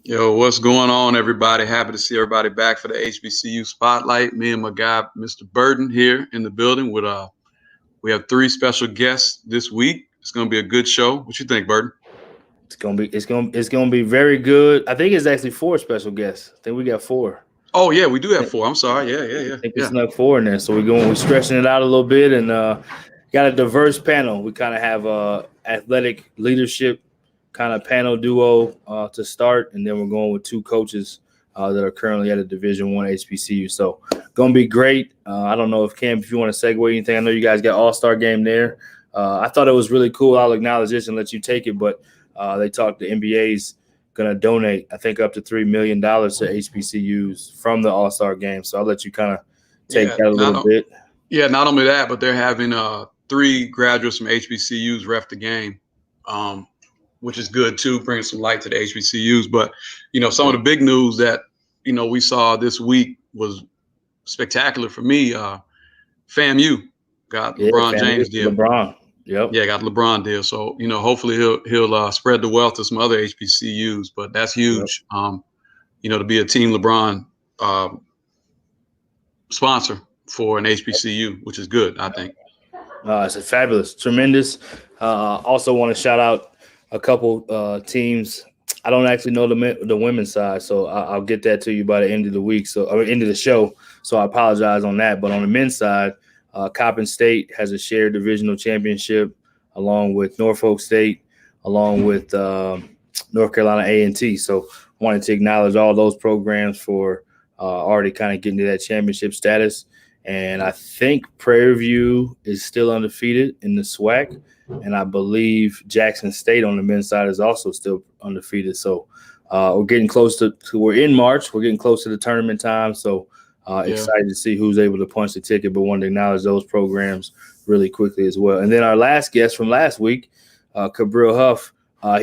Yo, what's going on, everybody? Happy to see everybody back for the HBCU Spotlight. Me and my guy, Mr. Burton, here in the building with we have three special guests this week. It's gonna be a good show. What you think, Burton? It's gonna be very good. I think it's actually four special guests. I think we got four. Oh yeah, we do have four. I'm sorry. Yeah, I think we yeah. snuck four in there, so we're stretching it out a little bit and got a diverse panel. We kind of have a athletic leadership kind of panel duo to start, and then we're going with two coaches that are currently at a Division I HBCU. So gonna be great. I don't know if Cam, if you want to segue anything. I know you guys got All-Star game there. I thought it was really cool. I'll acknowledge this and let you take it, but they talked the NBA's going to donate, I think, up to $3 million to HBCUs from the All-Star game. So I'll let you kind of take that a little bit. Yeah, not only that, but they're having three graduates from HBCUs ref the game, which is good too, bringing some light to the HBCUs. But, some of the big news that, we saw this week was spectacular for me. FAMU got LeBron James deal. LeBron. Yep. Yeah, got LeBron deal. So, hopefully he'll spread the wealth to some other HBCUs, but that's huge. Yep. To be a Team LeBron sponsor for an HBCU, which is good, I think. It's fabulous, tremendous. Also want to shout out a couple teams. I don't actually know the women's side, so I'll get that to you by the end of the week. End of the show. So I apologize on that. But on the men's side, Coppin State has a shared divisional championship, along with Norfolk State, along with North Carolina A&T. So I wanted to acknowledge all those programs for already kind of getting to that championship status. And I think Prairie View is still undefeated in the SWAC. And I believe Jackson State on the men's side is also still undefeated. So we're getting close we're in March. We're getting close to the tournament time. So excited to see who's able to punch the ticket, but wanted to acknowledge those programs really quickly as well. And then our last guest from last week, Cabril Huff,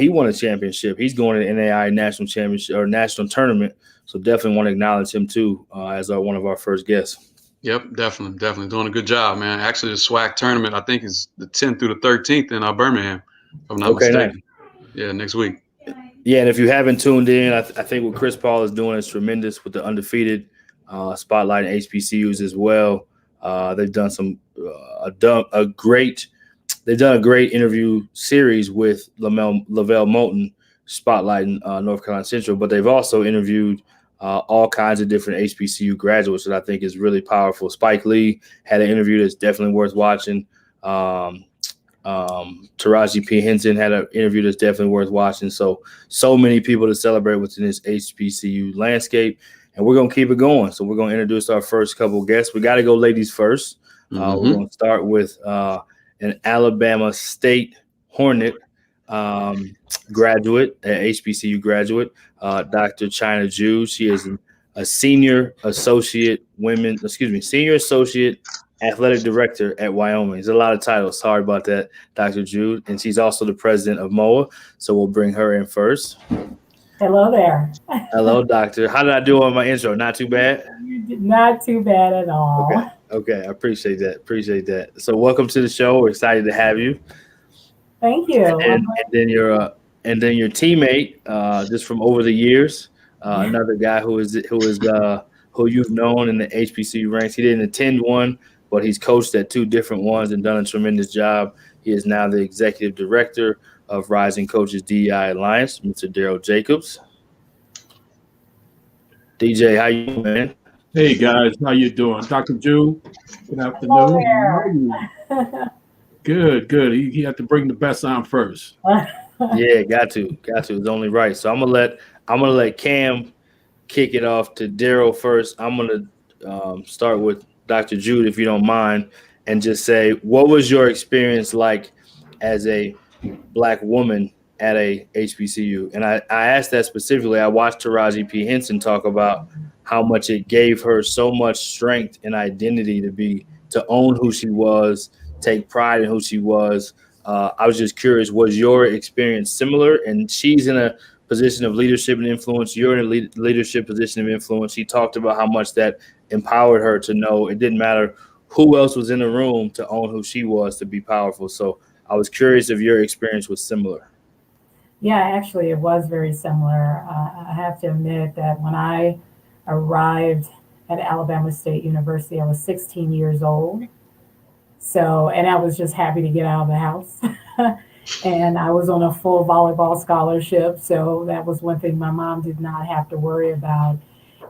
he won a championship. He's going to the NAI national championship or national tournament. So definitely want to acknowledge him too as one of our first guests. Yep, definitely doing a good job, man. Actually, the SWAC tournament I think is the 10th through the 13th in Birmingham, if I'm not mistaken. Nice. Yeah, next week. Yeah, and if you haven't tuned in, I think what Chris Paul is doing is tremendous with the undefeated spotlight and HBCUs as well. They've done a great interview series with Lavelle Moulton spotlighting North Carolina Central, but they've also interviewed all kinds of different HBCU graduates that I think is really powerful. Spike Lee had an interview that's definitely worth watching. Taraji P. Henson had an interview that's definitely worth watching. So many people to celebrate within this HBCU landscape. And we're going to keep it going. So we're going to introduce our first couple of guests. We got to go ladies first. We're going to start with an Alabama State Hornet graduate, an HBCU graduate, Dr. China Jude. She is a senior associate athletic director at Wyoming. There's a lot of titles. Sorry about that, Dr. Jude. And she's also the president of MOA. So we'll bring her in first. Hello there. Hello, doctor. How did I do on my intro? Not too bad? You did not too bad at all. Okay. I appreciate that. So welcome to the show. We're excited to have you. Thank you. And then your teammate, just from over the years, another guy who you've known in the HBCU ranks. He didn't attend one, but he's coached at two different ones and done a tremendous job. He is now the executive director of Rising Coaches DEI Alliance, Mr. Darrell Jacobs. DJ, how you doing, man? Hey guys, how you doing? Dr. Jude, good afternoon. Good. You have to bring the best on first. Yeah, got to. It's only right. So I'm gonna let Cam kick it off to Darrell first. I'm gonna start with Dr. Jude, if you don't mind, and just say, what was your experience like as a Black woman at a HBCU? And I asked that specifically. I watched Taraji P. Henson talk about how much it gave her so much strength and identity to own who she was, take pride in who she was. I was just curious, was your experience similar? And she's in a position of leadership and influence. You're in a leadership position of influence. She talked about how much that empowered her to know it didn't matter who else was in the room to own who she was, to be powerful. So I was curious if your experience was similar. Yeah, actually, it was very similar. I have to admit that when I arrived at Alabama State University, I was 16 years old. So, and I was just happy to get out of the house. And I was on a full volleyball scholarship. So that was one thing my mom did not have to worry about.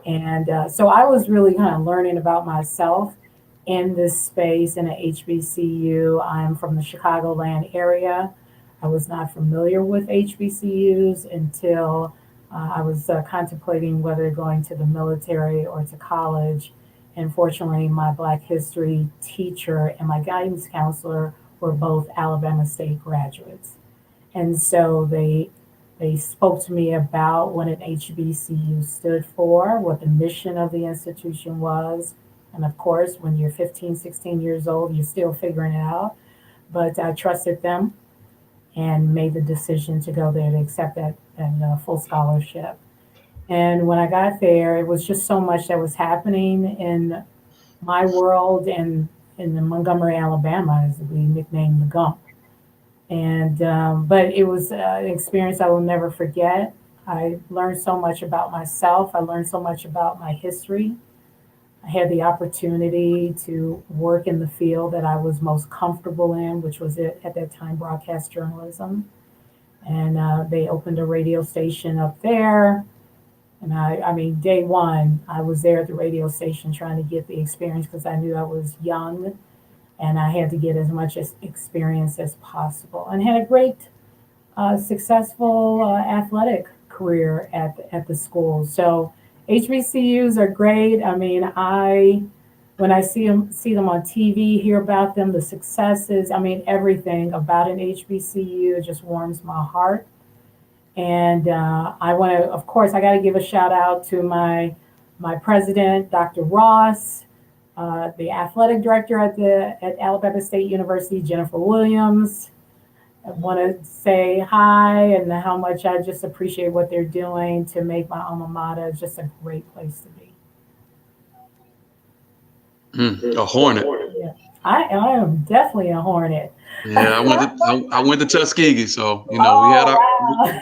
And so I was really kind of learning about myself in this space in a HBCU. I'm from the Chicagoland area. I was not familiar with HBCUs until I was contemplating whether going to the military or to college. And fortunately, my Black history teacher and my guidance counselor were both Alabama State graduates. And so they spoke to me about what an HBCU stood for, what the mission of the institution was. And of course, when you're 15, 16 years old, you're still figuring it out. But I trusted them and made the decision to go there to accept that full scholarship. And when I got there, it was just so much that was happening in my world and in the Montgomery, Alabama, as we nicknamed the Gump. And but it was an experience I will never forget. I learned so much about myself. I learned so much about my history. I had the opportunity to work in the field that I was most comfortable in, which was at that time broadcast journalism. And they opened a radio station up there. And I mean, day one, I was there at the radio station trying to get the experience because I knew I was young and I had to get as much experience as possible. And had a great, successful athletic career at the school. So HBCUs are great. I mean, when I see them on TV, hear about them, the successes. I mean, everything about an HBCU just warms my heart. And I want to, of course, I got to give a shout out to my president, Dr. Ross, the athletic director at Alabama State University, Jennifer Williams. I want to say hi and how much I just appreciate what they're doing to make my alma mater just a great place to be. A Hornet. Yeah. I am definitely a Hornet. Yeah, I went to Tuskegee, so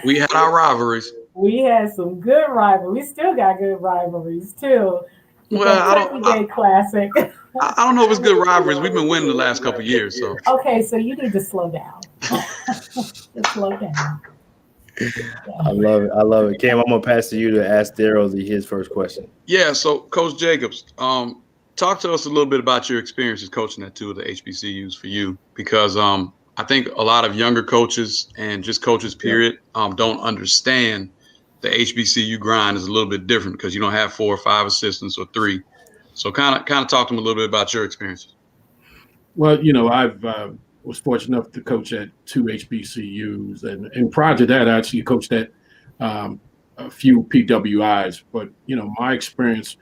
we had our rivalries. We had some good rivalries. We still got good rivalries too. Well, Classic. I don't know if it's good rivalries. We've been winning the last couple of years, so. Okay, so you need to slow down. Just slow down. I love it. I love it. Cam, I'm gonna pass to you to ask Darrell his first question. Yeah, so Coach Jacobs, talk to us a little bit about your experiences coaching at two of the HBCUs for you, because I think a lot of younger coaches and just coaches, period, don't understand the HBCU grind is a little bit different because you don't have 4 or 5 assistants or 3. So kind of talk to them a little bit about your experiences. Well, I've was fortunate enough to coach at 2 HBCUs, and prior to that, I actually coached at a few PWIs. But my experience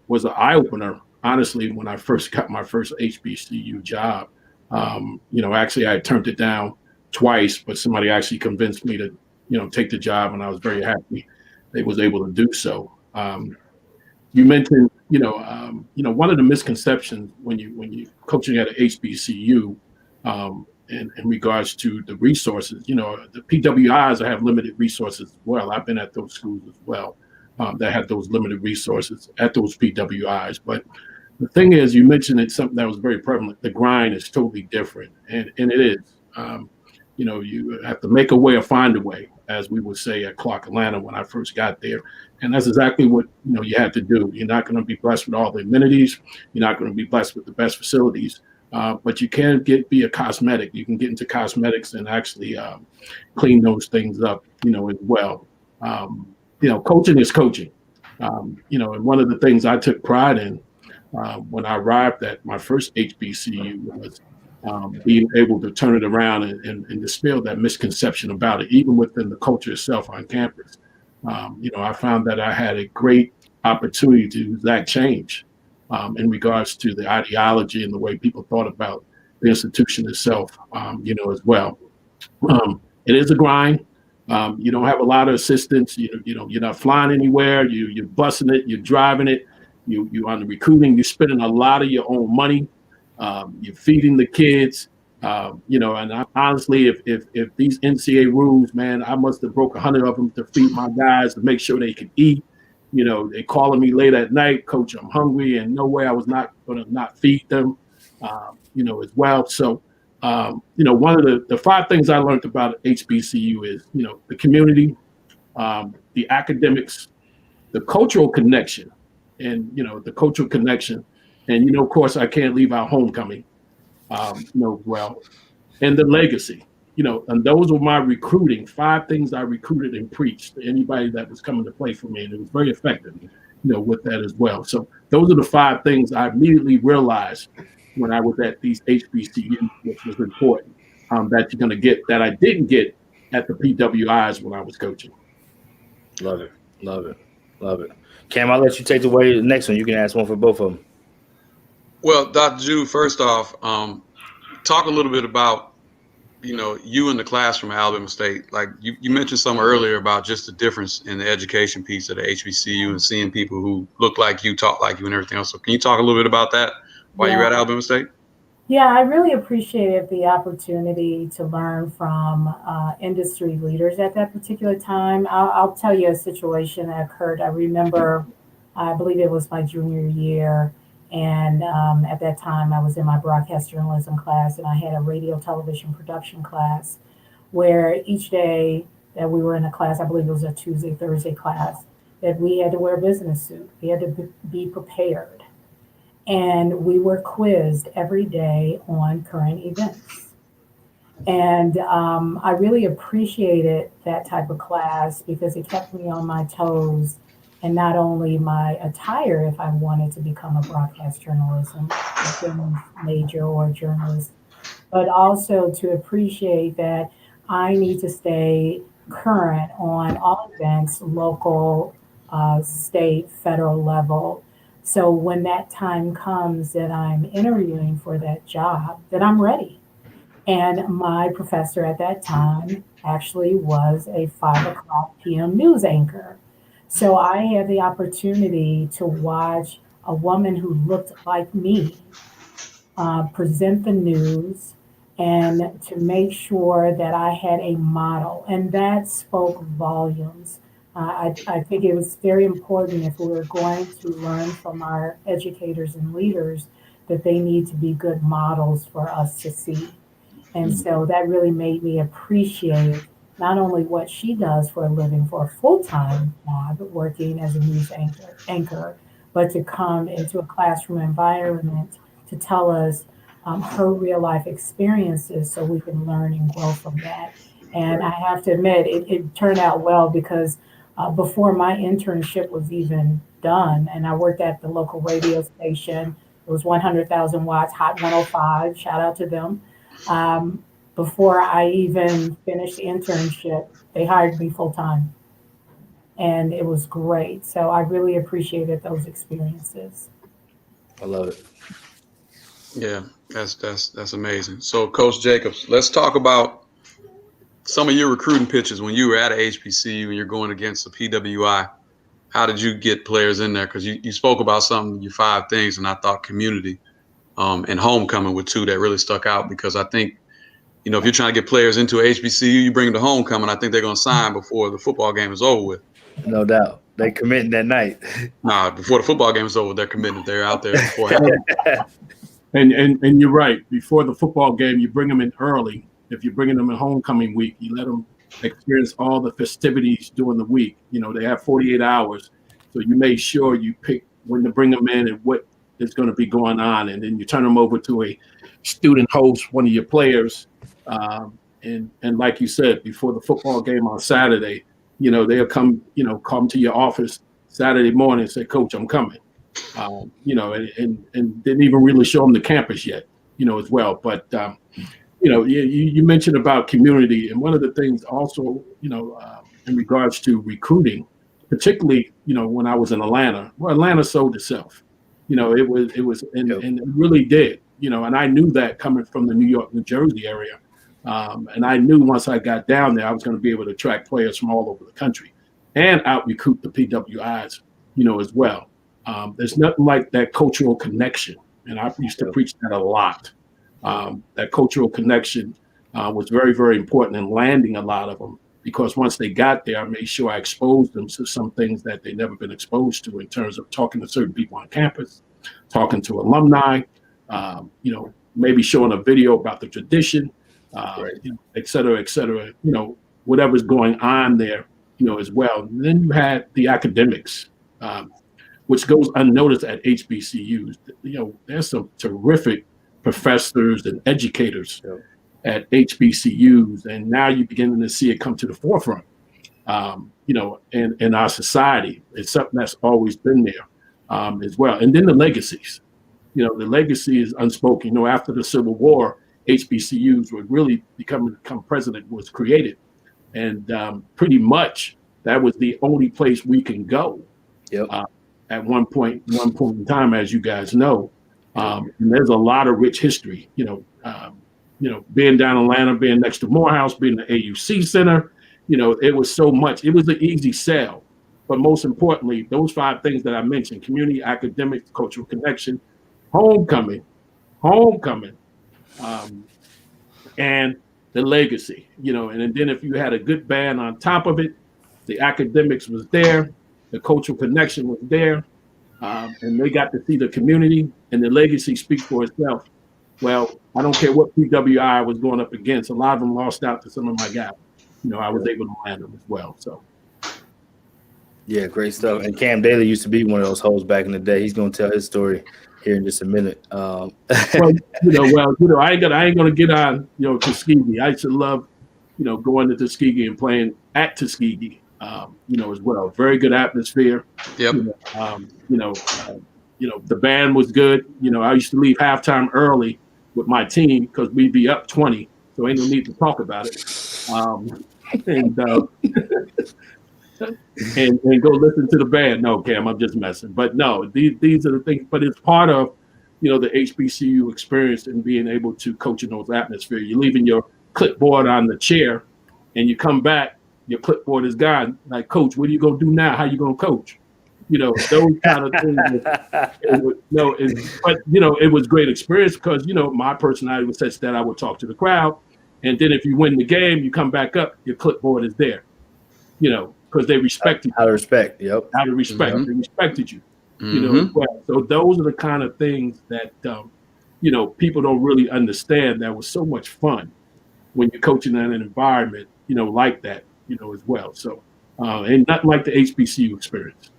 was an eye opener. Honestly, when I first got my first HBCU job, actually I turned it down twice, but somebody actually convinced me to take the job, and I was very happy they was able to do so. You mentioned, one of the misconceptions when you coaching at an HBCU, in regards to the resources, the PWIs have limited resources as well. I've been at those schools as well that have those limited resources at those PWIs. But the thing is, you mentioned it's something that was very prevalent. The grind is totally different, and it is. You have to make a way or find a way, as we would say at Clark Atlanta when I first got there. And that's exactly what you have to do. You're not going to be blessed with all the amenities. You're not going to be blessed with the best facilities, but you can be a cosmetic. You can get into cosmetics and actually clean those things up, as well. Coaching is coaching. And one of the things I took pride in when I arrived at my first HBCU was being able to turn it around and dispel that misconception about it, even within the culture itself on campus. I found that I had a great opportunity to exact change in regards to the ideology and the way people thought about the institution itself, as well. It is a grind. You don't have a lot of assistance. You're not flying anywhere. You're busing it. You're driving it. You're on the recruiting. You're spending a lot of your own money. You're feeding the kids. And honestly, if these NCAA rules, man, I must have broke 100 of them to feed my guys to make sure they could eat. They calling me late at night, coach, I'm hungry, and no way I was not going to not feed them, as well. So, one of the 5 things I learned about HBCU is, the community, the academics, the cultural connection, and, the cultural connection. And, of course, I can't leave out homecoming, well, and the legacy. And those were my recruiting, 5 things I recruited and preached to anybody that was coming to play for me. And it was very effective, with that as well. So those are the 5 things I immediately realized when I was at these HBCUs, which was important, that you're going to get that I didn't get at the PWIs when I was coaching. Love it. Love it. Love it. Cam, I'll let you take away the next one. You can ask one for both of them. Well, Dr. Jude, first off, talk a little bit about, you in the class from Alabama State. Like you mentioned some earlier about just the difference in the education piece of the HBCU and seeing people who look like you, talk like you, and everything else. So can you talk a little bit about that while you're at Alabama State? Yeah, I really appreciated the opportunity to learn from industry leaders at that particular time. I'll tell you a situation that occurred. I remember, I believe it was my junior year. And at that time, I was in my broadcast journalism class, and I had a radio television production class where each day that we were in a class, I believe it was a Tuesday, Thursday class, that we had to wear a business suit. We had to be prepared. And we were quizzed every day on current events. And I really appreciated that type of class because it kept me on my toes. And not only my attire, if I wanted to become a broadcast journalism major or journalist, but also to appreciate that I need to stay current on all events, local, state, federal level. So when that time comes that I'm interviewing for that job, that I'm ready. And my professor at that time actually was a 5 p.m. news anchor. So I had the opportunity to watch a woman who looked like me present the news and to make sure that I had a model. And that spoke volumes. I think it was very important if we were going to learn from our educators and leaders that they need to be good models for us to see. And so that really made me appreciate not only what she does for a living for a full-time job, working as a news anchor, but to come into a classroom environment to tell us her real life experiences so we can learn and grow from that. And I have to admit, it turned out well because before my internship was even done, and I worked at the local radio station, it was 100,000 watts, Hot 105, shout out to them. Before I even finished the internship, they hired me full time. And it was great. So I really appreciated those experiences. I love it. Yeah, that's amazing. So Coach Jacobs, let's talk about some of your recruiting pitches when you were at a HBCU and you're going against the PWI. How did you get players in there? Because you spoke about your 5 things, and I thought community and homecoming were 2 that really stuck out because I think, if you're trying to get players into a HBCU, you bring them to homecoming, I think they're going to sign before the football game is over with. No doubt. They committing that night. Nah, before the football game is over, they're committing. They're out there before. And you're right. Before the football game, you bring them in early. If you're bringing them in homecoming week, you let them experience all the festivities during the week. They have 48 hours. So you make sure you pick when to bring them in and what is going to be going on. And then you turn them over to a student host, one of your players. And like you said, before the football game on Saturday, they'll come to your office Saturday morning and say, Coach, I'm coming. And didn't even really show them the campus yet, as well. But, you mentioned about community. And one of the things also, in regards to recruiting, particularly, when I was in Atlanta, Atlanta sold itself. It was, and it really did, and I knew that coming from the New York, New Jersey area. And I knew once I got down there, I was going to be able to attract players from all over the country and out recruit the PWIs, as well. There's nothing like that cultural connection. And I used to preach that a lot. That cultural connection was very, very important in landing a lot of them, because once they got there, I made sure I exposed them to some things that they'd never been exposed to in terms of talking to certain people on campus, talking to alumni, maybe showing a video about the tradition, et cetera, whatever's going on there, as well. And then you had the academics, which goes unnoticed at HBCUs. There's some terrific professors and educators at HBCUs, and now you're beginning to see it come to the forefront, in our society. It's something that's always been there as well. And then the legacies. The legacy is unspoken. After the Civil War, HBCUs were really become president was created. And pretty much that was the only place we can go at one point in time, as you guys know. And there's a lot of rich history, being down in Atlanta, being next to Morehouse, being the AUC Center, it was so much. It was an easy sell. But most importantly, those 5 things that I mentioned: community, academics, cultural connection, homecoming, and the legacy, and then if you had a good band on top of it, the academics was there, the cultural connection was there, and they got to see the community, and the legacy speaks for itself. Well, I don't care what PWI was going up against. A lot of them lost out to some of my guys. I was able to land them as well. So. Yeah, great stuff. And Cam Dailey used to be one of those hoes back in the day. He's going to tell his story here in just a minute. I ain't gonna get on, Tuskegee. I used to love, going to Tuskegee and playing at Tuskegee, as well. Very good atmosphere. Yep. The band was good. I used to leave halftime early with my team because we'd be up 20, so ain't no need to talk about it. And go listen to the band. No, Cam, I'm just messing. But no, these are the things. But it's part of, the HBCU experience and being able to coach in those atmospheres. You're leaving your clipboard on the chair, and you come back, your clipboard is gone. Like, coach, what are you gonna do now? How you gonna coach? Those kind of things. It was great experience because my personality was such that I would talk to the crowd, and then if you win the game, you come back up, your clipboard is there. Because they respected you. Out of respect, yep. Out of respect. Mm-hmm. They respected you. Mm-hmm. Well. So those are the kind of things that people don't really understand. That was so much fun when you're coaching in an environment, like that, as well. So and nothing like the HBCU experience.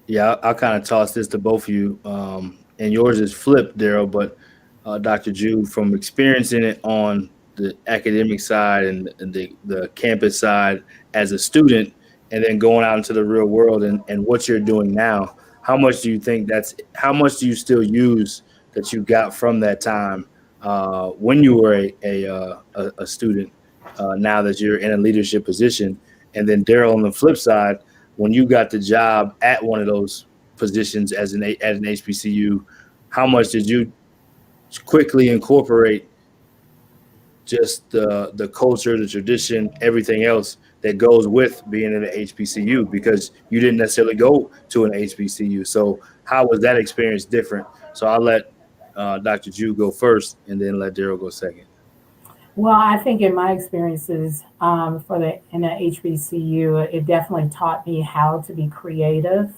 Yeah, I'll kind of toss this to both of you. And yours is flipped, Darrell, but Dr. Jude, from experiencing it on the academic side and the campus side as a student, and then going out into the real world and what you're doing now, how much do you still use that you got from that time when you were a student, now that you're in a leadership position? And then Darrell, on the flip side, when you got the job at one of those positions at an HBCU, how much did you quickly incorporate just the culture, the tradition, everything else that goes with being in an HBCU, because you didn't necessarily go to an HBCU. So how was that experience different? So I'll let Dr. Jude go first and then let Darrell go second. Well, I think in my experiences in a HBCU, it definitely taught me how to be creative.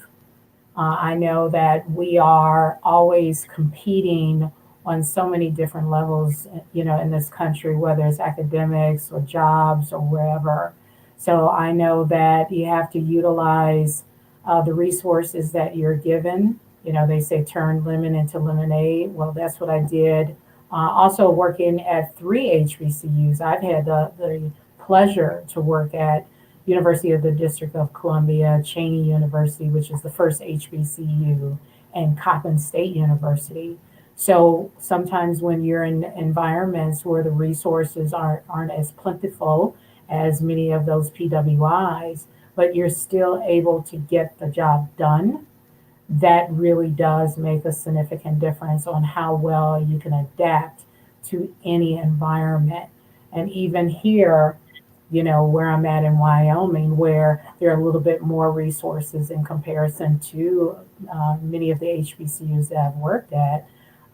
I know that we are always competing on so many different levels, in this country, whether it's academics or jobs or wherever. So I know that you have to utilize the resources that you're given. They say turn lemon into lemonade. Well, that's what I did. Also working at 3 HBCUs. I've had the pleasure to work at University of the District of Columbia, Cheyney University, which is the first HBCU, and Coppin State University. So sometimes when you're in environments where the resources aren't as plentiful as many of those PWIs, but you're still able to get the job done, that really does make a significant difference on how well you can adapt to any environment. And even here, where I'm at in Wyoming, where there are a little bit more resources in comparison to many of the HBCUs that I've worked at,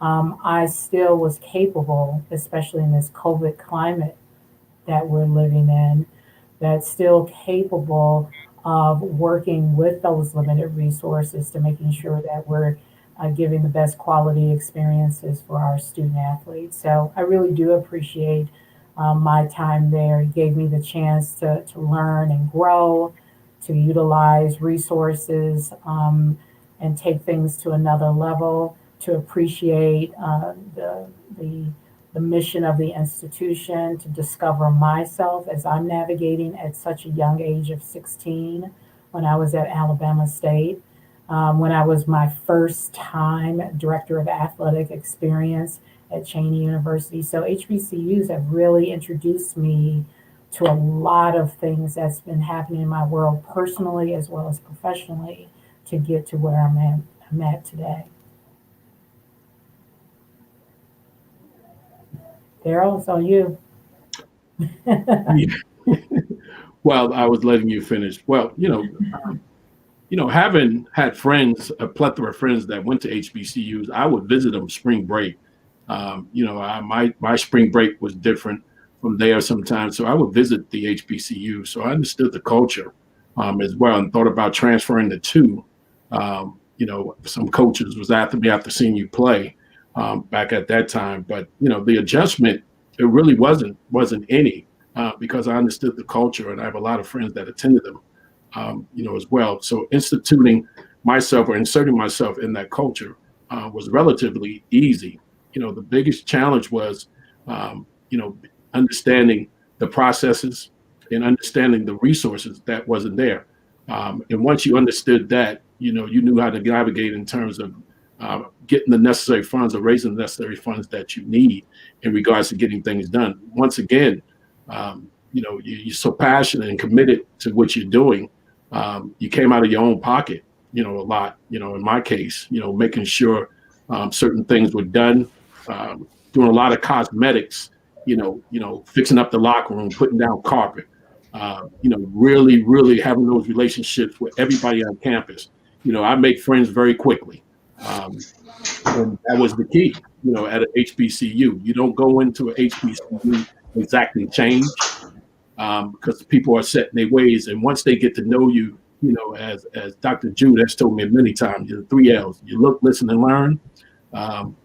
I still was capable, especially in this COVID climate that we're living in, that's still capable of working with those limited resources to making sure that we're giving the best quality experiences for our student athletes. So I really do appreciate my time there. It gave me the chance to learn and grow, to utilize resources and take things to another level, to appreciate the mission of the institution, to discover myself as I'm navigating at such a young age of 16 when I was at Alabama State, when I was my first time director of athletic experience at Cheney University. So HBCUs have really introduced me to a lot of things that's been happening in my world personally as well as professionally to get to where I'm at today. Darrell, it's on you. Well, I was letting you finish. Well, having had friends, a plethora of friends that went to HBCUs, I would visit them spring break. My spring break was different from there sometimes, so I would visit the HBCU. So I understood the culture as well, and thought about transferring the two. Some coaches was after me after seeing you play back at that time, but the adjustment, it really wasn't any because I understood the culture, and I have a lot of friends that attended them. As well. So instituting myself or inserting myself in that culture was relatively easy. The biggest challenge was, understanding the processes and understanding the resources that wasn't there. And once you understood that, you knew how to navigate in terms of getting the necessary funds or raising the necessary funds that you need in regards to getting things done. Once again, you're so passionate and committed to what you're doing. You came out of your own pocket, a lot, in my case, making sure certain things were done, doing a lot of cosmetics, fixing up the locker room, putting down carpet, really, really having those relationships with everybody on campus. I make friends very quickly. And that was the key, at an HBCU. You don't go into an HBCU exactly changed. Because people are set in their ways, and once they get to know you, as Dr. Jude has told me many times, the 3 L's: you look, listen, and learn.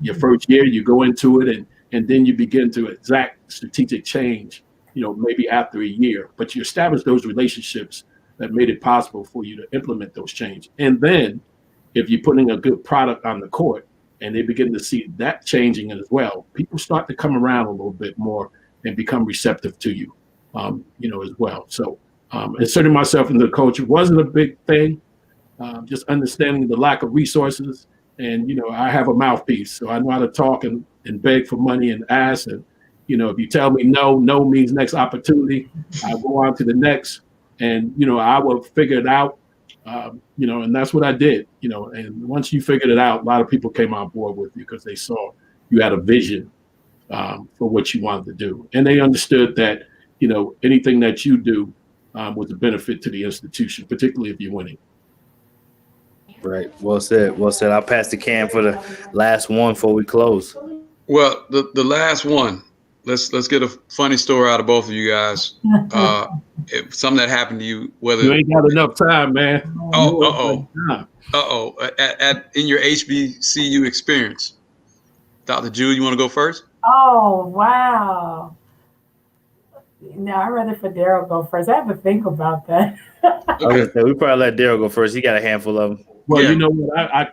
Your first year, you go into it, and then you begin to exact strategic change. Maybe after a year, but you establish those relationships that made it possible for you to implement those changes. And then, if you're putting a good product on the court, and they begin to see that changing as well, people start to come around a little bit more and become receptive to you. As well. So inserting myself into the culture wasn't a big thing. Just understanding the lack of resources. And, I have a mouthpiece, so I know how to talk and beg for money and ask. And, if you tell me no means next opportunity, I go on to the next. And, I will figure it out, and that's what I did, and once you figured it out, a lot of people came on board with you because they saw you had a vision for what you wanted to do. And they understood that, anything that you do was a benefit to the institution, particularly if you're winning. Right. Well said. Well said. I'll pass the can for the last one before we close. Well, the last one, let's get a funny story out of both of you guys. Something that happened to you, whether you ain't got enough time, man. In your HBCU experience. Dr. Jude, you want to go first? Oh, wow. No, I'd rather for Darrell go first. I have to think about that. Okay. We probably let Darrell go first. He got a handful of them. Well, you know what? I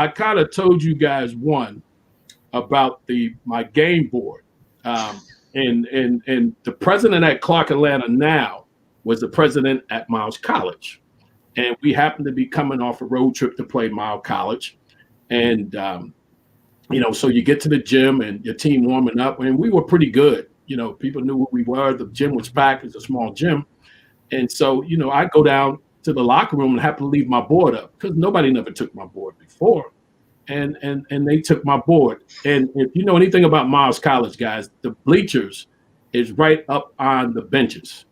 kind of told you guys one about my game board, and the president at Clark Atlanta now was the president at Miles College, and we happened to be coming off a road trip to play Miles College, and so you get to the gym and your team warming up, and we were pretty good. People knew who we were. The gym was packed. It's a small gym. And so, I go down to the locker room and have to leave my board up because nobody never took my board before. And they took my board. And if you know anything about Miles College, guys, the bleachers is right up on the benches.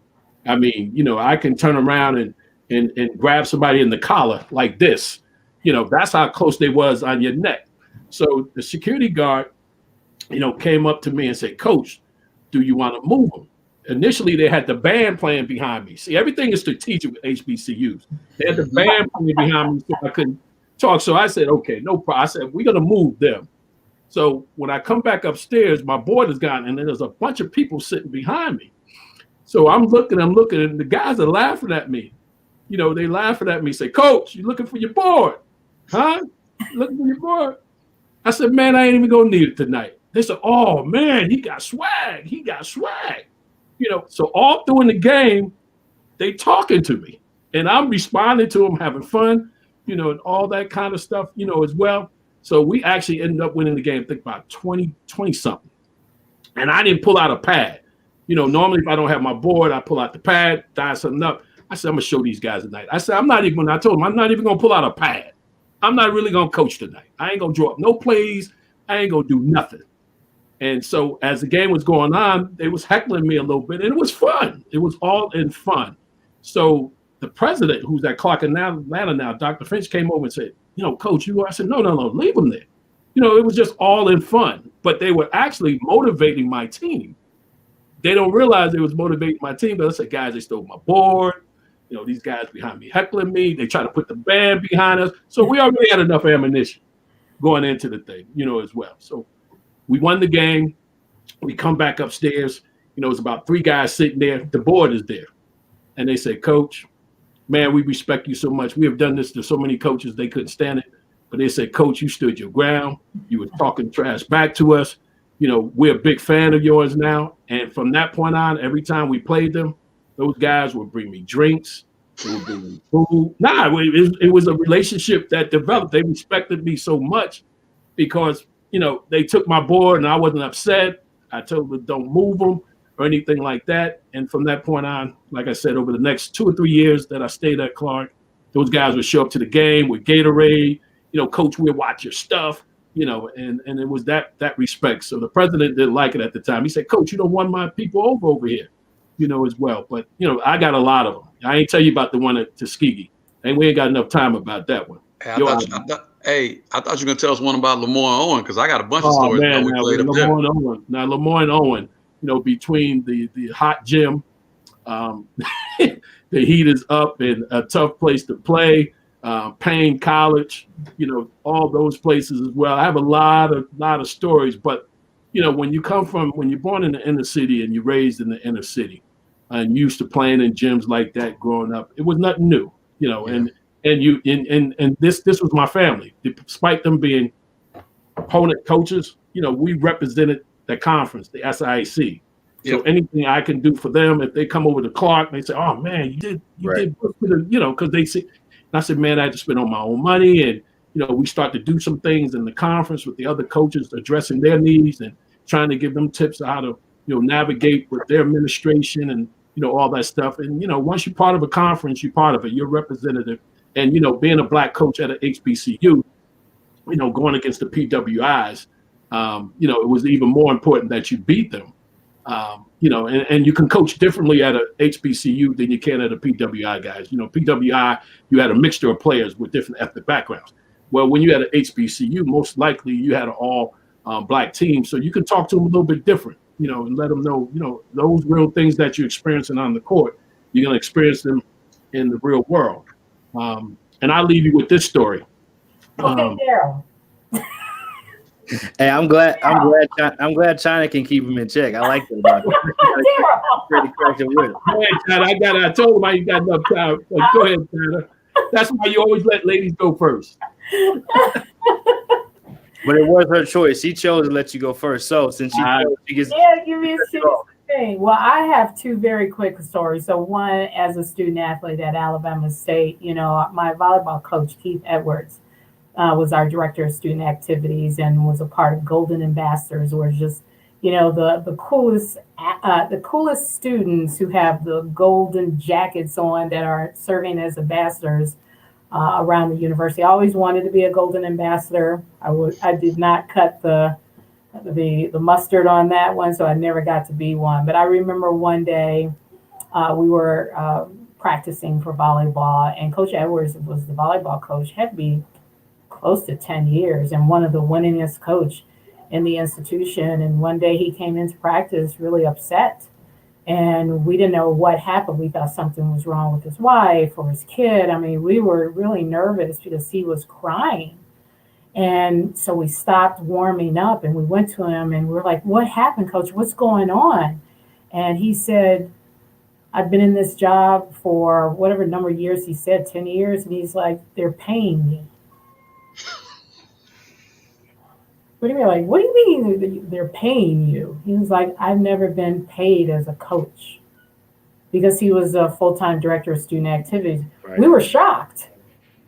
I mean, I can turn around and grab somebody in the collar like this. That's how close they was on your neck. So the security guard, came up to me and said, "Coach, do you want to move him?" Initially, they had the band playing behind me. See, everything is strategic with HBCUs. They had the band playing behind me, so I couldn't talk. So I said, "Okay, no problem." I said, "We're gonna move them." So when I come back upstairs, my board is gone, and there's a bunch of people sitting behind me. So I'm looking, and the guys are laughing at me. They laughing at me, say, "Coach, you looking for your board? Huh? Looking for your board?" I said, "Man, I ain't even gonna need it tonight." They said, "Oh man, he got swag. He got swag." So all through the game, they talking to me, and I'm responding to them, having fun, and all that kind of stuff, as well. So we actually ended up winning the game, I think about 20 something. And I didn't pull out a pad. Normally if I don't have my board, I pull out the pad, die something up. I said, "I'm gonna show these guys tonight." I said, I told them, "I'm not even gonna pull out a pad. I'm not really gonna coach tonight. I ain't gonna draw up no plays. I ain't gonna do nothing." And so as the game was going on, they was heckling me a little bit, and it was fun. It was all in fun. So the president, who's at Clark Atlanta now, Dr. Finch, came over and said, "Coach, I said, no, leave them there." It was just all in fun, but they were actually motivating my team. They don't realize they was motivating my team, but I said, "Guys, they stole my board. These guys behind me heckling me. They try to put the band behind us." So we already had enough ammunition going into the thing, as well. So we won the game. We come back upstairs. It's about 3 guys sitting there. The board is there. And they say, "Coach, man, we respect you so much. We have done this to so many coaches, they couldn't stand it. But they said, 'Coach, you stood your ground. You were talking trash back to us. We're a big fan of yours now.'" And from that point on, every time we played them, those guys would bring me drinks. They would bring me food. It was a relationship that developed. They respected me so much because, they took my board and I wasn't upset. I told them don't move them or anything like that. And from that point on, like I said, over the next 2 or 3 years that I stayed at Clark, those guys would show up to the game with Gatorade, "Coach, we'll watch your stuff," and it was that respect. So the president didn't like it at the time. He said, "Coach, you don't want my people over here, as well." But, I got a lot of them. I ain't tell you about the one at Tuskegee. And we ain't got enough time about that one. Hey, I thought you were going to tell us one about Lemoyne Owen, because I got a bunch of stories that we played up there. Now, Lemoyne Owen, between the hot gym, the heat is up and a tough place to play, Payne College, all those places as well. I have a lot of stories, but, when you're born in the inner city and you're raised in the inner city and used to playing in gyms like that growing up, it was nothing new, and this was my family. Despite them being opponent coaches, we represented the conference, the SIAC. So anything I can do for them, if they come over to Clark, they say, "Oh man, you did, because they see." And I said, "Man, I had to spend on my own money," and we start to do some things in the conference with the other coaches, addressing their needs and trying to give them tips on how to navigate with their administration and all that stuff. And once you're part of a conference, you're part of it. You're representative. And, being a black coach at an HBCU, going against the PWIs, it was even more important that you beat them. And you can coach differently at a HBCU than you can at a PWI guys. PWI, you had a mixture of players with different ethnic backgrounds. Well, when you had an HBCU, most likely you had an all black team. So you can talk to them a little bit different, and let them know, those real things that you're experiencing on the court, you're going to experience them in the real world. And I'll leave you with this story. Okay, Darrell. Hey, I'm glad China can keep him in check. I like that about it. I told him I ain't got enough time. Go ahead, China. That's why you always let ladies go first. But it was her choice. She chose to let you go first. So since she gets give me a thing. Well, I have 2 very quick stories. So one, as a student athlete at Alabama State, my volleyball coach, Keith Edwards, was our director of student activities and was a part of Golden Ambassadors, where just, the coolest students who have the golden jackets on that are serving as ambassadors around the university. I always wanted to be a Golden Ambassador. I did not cut the mustard on that one, so I never got to be one. But I remember one day we were practicing for volleyball, and Coach Edwards was the volleyball coach, had me close to 10 years and one of the winningest coach in the institution. And one day he came into practice really upset. And we didn't know what happened. We thought something was wrong with his wife or his kid. I mean, we were really nervous because he was crying. And so we stopped warming up and we went to him and we're like, what happened, coach? What's going on? And he said, I've been in this job for whatever number of years he said, 10 years. And he's like, they're paying me. What do you mean? Like, what do you mean they're paying you? He was like, I've never been paid as a coach, because he was a full-time director of student activities. Right. We were shocked.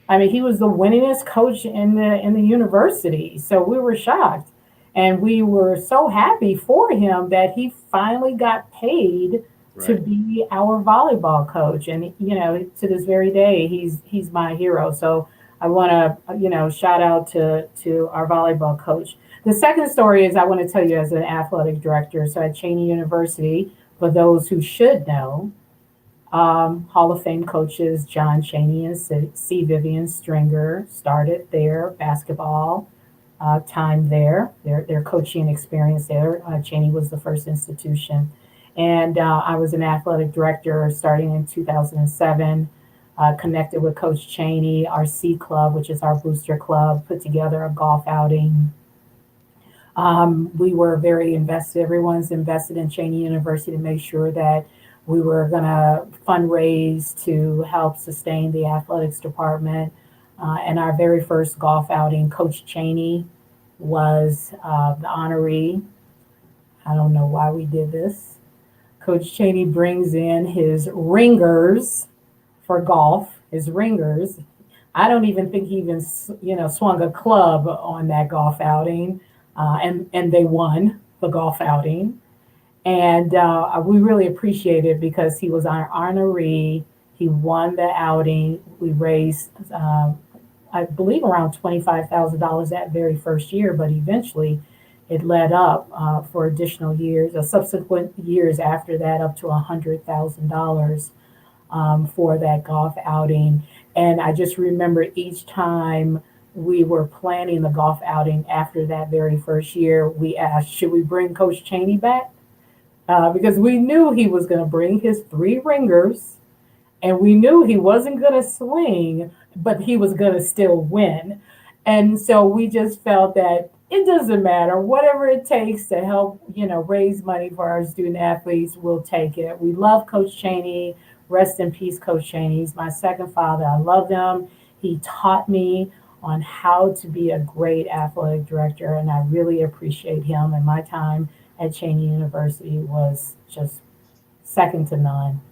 I mean, he was the winningest coach in the university. So we were shocked. And we were so happy for him that he finally got paid to be our volleyball coach. And, you know, to this very day, he's my hero. So I want to, you know, shout out to our volleyball coach. The second story is I want to tell you as an athletic director. So at Cheyney University, for those who should know, Hall of Fame coaches John Cheyney and C. Vivian Stringer started their basketball time there, their coaching experience there. Cheyney was the first institution. And I was an athletic director starting in 2007. Connected with Coach Cheyney, our C Club, which is our booster club, put together a golf outing. We were very invested. Everyone's invested in Cheyney University to make sure that we were going to fundraise to help sustain the athletics department. And our very first golf outing, Coach Cheyney was the honoree. I don't know why we did this. Coach Cheyney brings in his ringers for golf, his ringers. I don't even think he even, you know, swung a club on that golf outing, and they won the golf outing. And we really appreciate it because he was our honoree. He won the outing. We raised, I believe, around $25,000 that very first year, but eventually it led up for additional years, subsequent years after that, up to $100,000. For that golf outing. And I just remember each time we were planning the golf outing after that very first year, we asked, should we bring Coach Cheyney back? Because we knew he was going to bring his 3 ringers, and we knew he wasn't going to swing, but he was going to still win. And so we just felt that it doesn't matter, whatever it takes to help, you know, raise money for our student athletes, we'll take it. We love Coach Cheyney. Rest in peace, Coach Cheyney. He's my second father. I love him. He taught me on how to be a great athletic director, and I really appreciate him. And my time at Cheyney University was just second to none.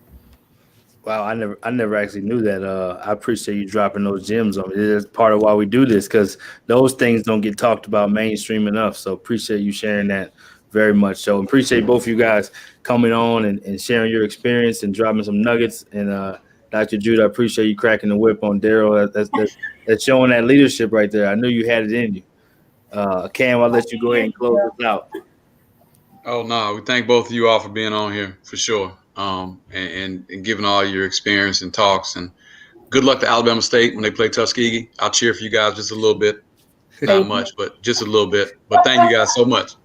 Wow, I never actually knew that. I appreciate you dropping those gems on me. It's part of why we do this, because those things don't get talked about mainstream enough. So appreciate you sharing that very much. So appreciate both of you guys coming on and sharing your experience and dropping some nuggets. And Dr. Jude, I appreciate you cracking the whip on Darrell. That's showing that leadership right there. I knew you had it in you. Cam, I'll let you go ahead and close this out. Oh, no, we thank both of you all for being on here, for sure, and giving all your experience and talks. And good luck to Alabama State when they play Tuskegee. I'll cheer for you guys just a little bit. Not much, but just a little bit. But thank you guys so much.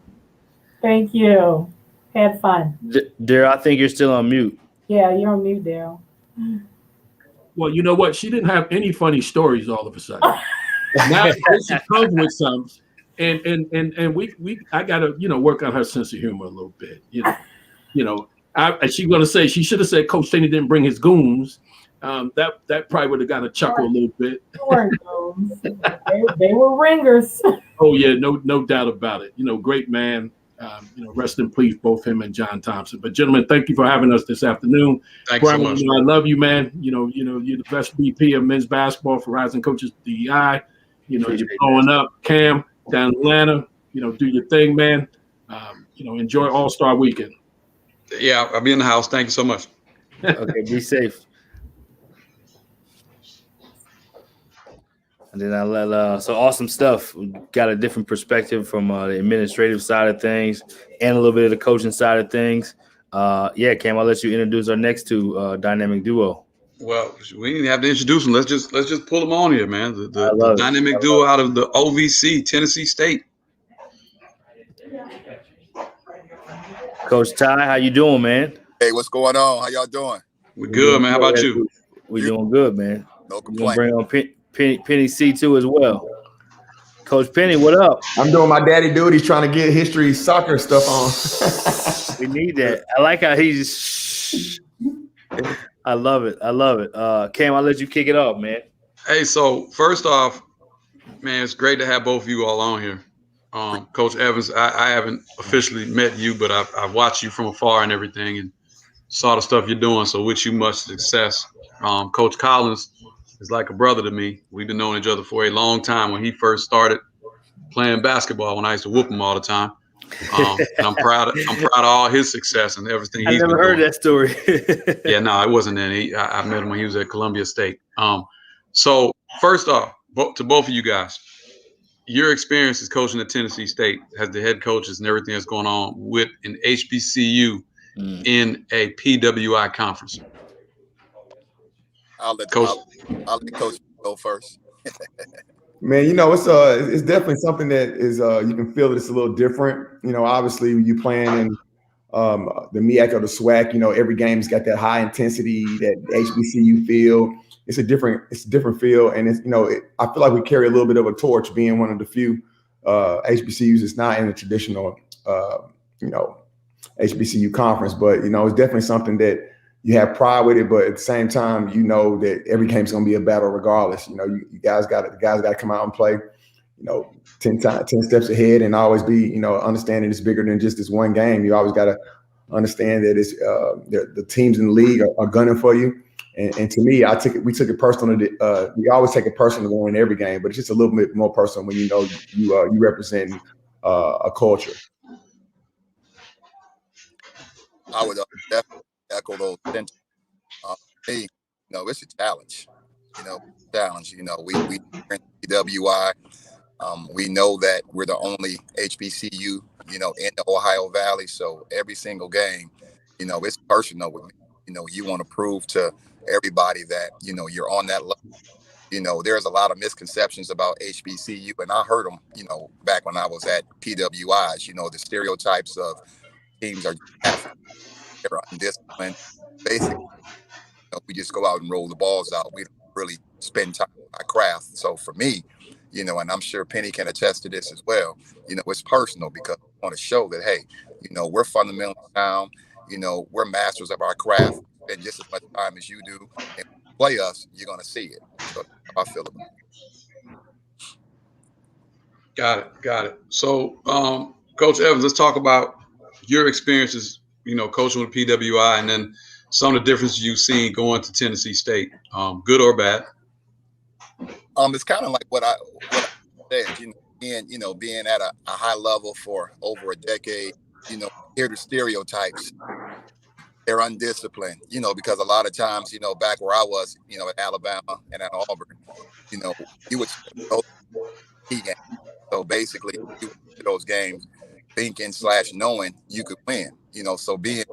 Thank you. Had fun. Darrell, I think you're still on mute. Yeah, you're on mute, Darrell. Well, you know what? She didn't have any funny stories all of a sudden. Now she comes with some, and I gotta, you know, work on her sense of humor a little bit. She's gonna say she should have said Coach Cheyney didn't bring his goons. That probably would have got a chuckle a little bit. They were ringers. Oh yeah, no doubt about it. You know, great man. Rest in peace, both him and John Thompson. But gentlemen, thank you for having us this afternoon. Thanks so much. I love you, man. You're the best VP of men's basketball for Rising Coaches DEI. You're blowing up. Cam down in Atlanta. Do your thing, man. Enjoy All-Star Weekend. Yeah, I'll be in the house. Thank you so much. Okay, be safe. And then I let so awesome stuff. We got a different perspective from the administrative side of things and a little bit of the coaching side of things. Cam, I'll let you introduce our next two dynamic duo. Well, we didn't have to introduce them. Let's just pull them on here, man. I The love it. dynamic duo out of the OVC, Tennessee State. Coach Ty, how you doing, man? Hey, what's going on? How y'all doing? We're good, man. How about you? We doing good, man. No We're gonna complaint. bring on Penny C2 as well. Coach Penny, what up? I'm doing my daddy duties, trying to get history soccer stuff on. We need that. I like how he's. I love it. Cam, I'll let you kick it off, man. Hey, so first off, man, it's great to have both of you all on here. Coach Evans, I haven't officially met you, but I've watched you from afar and everything, and saw the stuff you're doing. So wish you much success. Coach Collins is like a brother to me. We've been knowing each other for a long time. When he first started playing basketball, when I used to whoop him all the time, and I'm proud of all his success and everything. I never heard that story. Yeah, no, it wasn't any. I met him when he was at Columbia State. So first off, to both of you guys, your experience as coaching at Tennessee State as the head coaches and everything that's going on with an HBCU in a PWI conference. I'll let Coach go first. Man, it's definitely something that is you can feel that it's a little different. Obviously you playing in the MEAC or the SWAC. Every game's got that high intensity, that HBCU feel. It's a different feel, and I feel like we carry a little bit of a torch, being one of the few HBCUs that's not in a traditional HBCU conference. But it's definitely something that you have pride with it, but at the same time, that every game's going to be a battle regardless. You guys got to come out and play, 10 steps ahead, and always be, understanding it's bigger than just this one game. You always got to understand that it's the teams in the league are gunning for you. And to me, we took it personal. We always take it personal to win every game, but it's just a little bit more personal when you represent a culture. I would definitely echo those sentiments. Hey, it's a challenge. We in PWI. We know that we're the only HBCU, in the Ohio Valley. So every single game, it's personal with me. You want to prove to everybody that, you're on that level. There's a lot of misconceptions about HBCU, and I heard them, back when I was at PWIs, the stereotypes of teams are they're undisciplined. Basically, we just go out and roll the balls out. We don't really spend time on our craft. So for me, and I'm sure Penny can attest to this as well, it's personal because I want to show that, hey, we're fundamentally sound, we're masters of our craft, and just as much time as you do, and play us, you're going to see it. So I feel about it. Got it. So, Coach Evans, let's talk about your experiences, coaching with PWI, and then some of the differences you've seen going to Tennessee State, good or bad. It's kind of like what I said, being at a high level for over a decade, hear the stereotypes. They're undisciplined, because a lot of times, back where I was, at Alabama and at Auburn, you would go key games. So basically, you went to those games thinking / knowing you could win, so being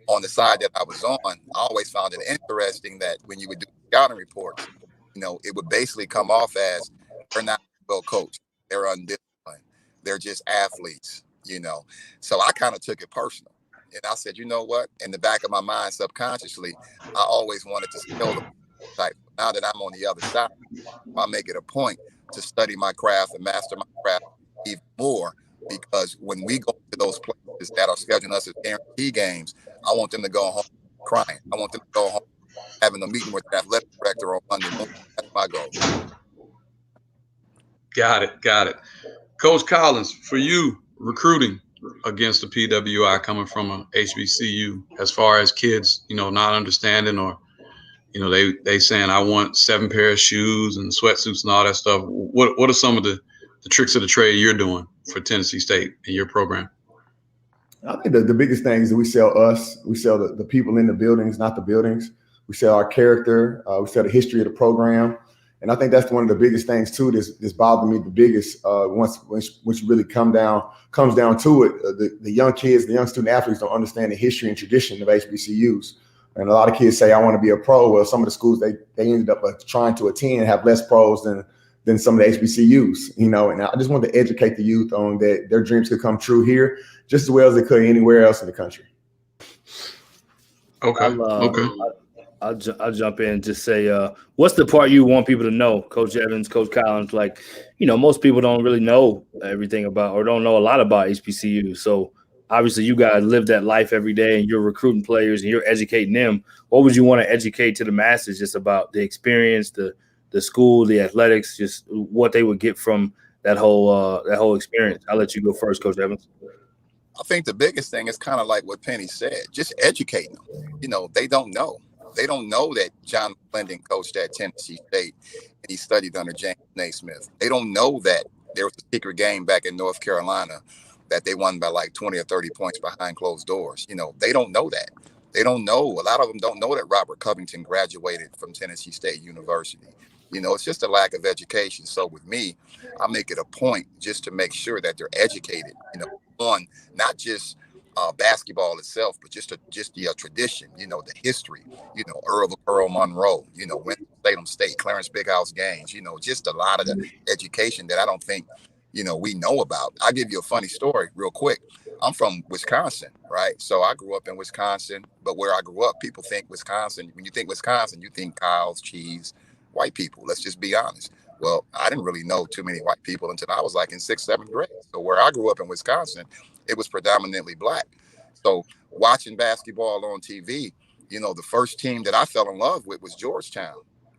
on the side that I was on, I always found it interesting that when you would do scouting reports, it would basically come off as they're not well coached, they're undisciplined, they're just athletes, So I kind of took it personal. And I said, you know what? In the back of my mind, subconsciously, I always wanted to skill the type. Now that I'm on the other side, I make it a point to study my craft and master my craft even more, because when we go to those places that are scheduling us as guarantee games, I want them to go home crying. I want them to go home having a meeting with the athletic director on Monday morning. That's my goal. Got it. Coach Collins, for you, recruiting against the PWI coming from a HBCU, as far as kids, not understanding, or, they saying, I want 7 pair of shoes and sweatsuits and all that stuff. What are some of the tricks of the trade you're doing for Tennessee State in your program? I think the biggest thing is that we sell us. We sell the people in the buildings, not the buildings. We sell our character. We sell the history of the program. And I think that's one of the biggest things too. This bothered me the biggest once you really comes down to it. The young kids, the young student athletes don't understand the history and tradition of HBCUs. And a lot of kids say, I want to be a pro. Well, some of the schools they ended up trying to attend have less pros than some of the HBCUs, you know. And I just want to educate the youth on that their dreams could come true here just as well as they could anywhere else in the country. Okay. I'll jump in and just say, what's the part you want people to know, Coach Evans, Coach Collins? Like, you know, most people don't really know everything about or don't know a lot about HBCU. So obviously you guys live that life every day and you're recruiting players and you're educating them. What would you want to educate to the masses just about the experience, the school, the athletics, just what they would get from that whole experience? I'll let you go first, Coach Evans. I think the biggest thing is kind of like what Penny said, just educating them. You know, they don't know. They don't know that John Linden coached at Tennessee State and he studied under James Naismith. They don't know that there was a secret game back in North Carolina that they won by like 20 or 30 points behind closed doors. You know, they don't know that. They don't know. A lot of them don't know that Robert Covington graduated from Tennessee State University. You know, it's just a lack of education. So with me, I make it a point just to make sure that they're educated, you know, on not just basketball itself, but just the tradition, you know, the history, you know, Earl Monroe, you know, Winston-Salem State, Clarence Big House Gaines, you know, just a lot of the education that I don't think, you know, we know about. I'll give you a funny story real quick. I'm from Wisconsin, right? So I grew up in Wisconsin, but where I grew up, people think Wisconsin. When you think Wisconsin, you think cows, cheese, white people. Let's just be honest. Well, I didn't really know too many white people until I was like in 6th, 7th grade. So where I grew up in Wisconsin, it was predominantly black. So watching basketball on TV, you know, the first team that I fell in love with was Georgetown.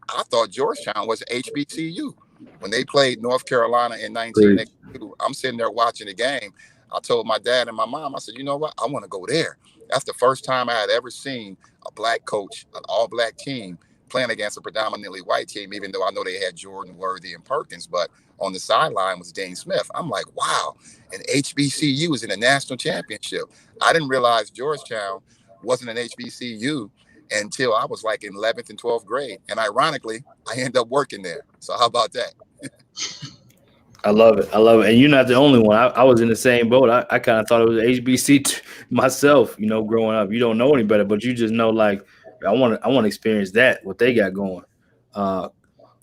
I thought Georgetown was HBCU. When they played North Carolina in 1982, I'm sitting there watching the game. I told my dad and my mom, I said, you know what? I want to go there. That's the first time I had ever seen a black coach, an all-black team, playing against a predominantly white team, even though I know they had Jordan, Worthy, and Perkins, but on the sideline was Dean Smith. I'm like, wow, and HBCU is in a national championship. I didn't realize Georgetown wasn't an HBCU until I was like in 11th and 12th grade. And ironically, I ended up working there. So how about that? I love it. And you're not the only one. I was in the same boat. I kind of thought it was HBC myself, you know, growing up. You don't know any better, but you just know, like, I want to experience that, what they got going.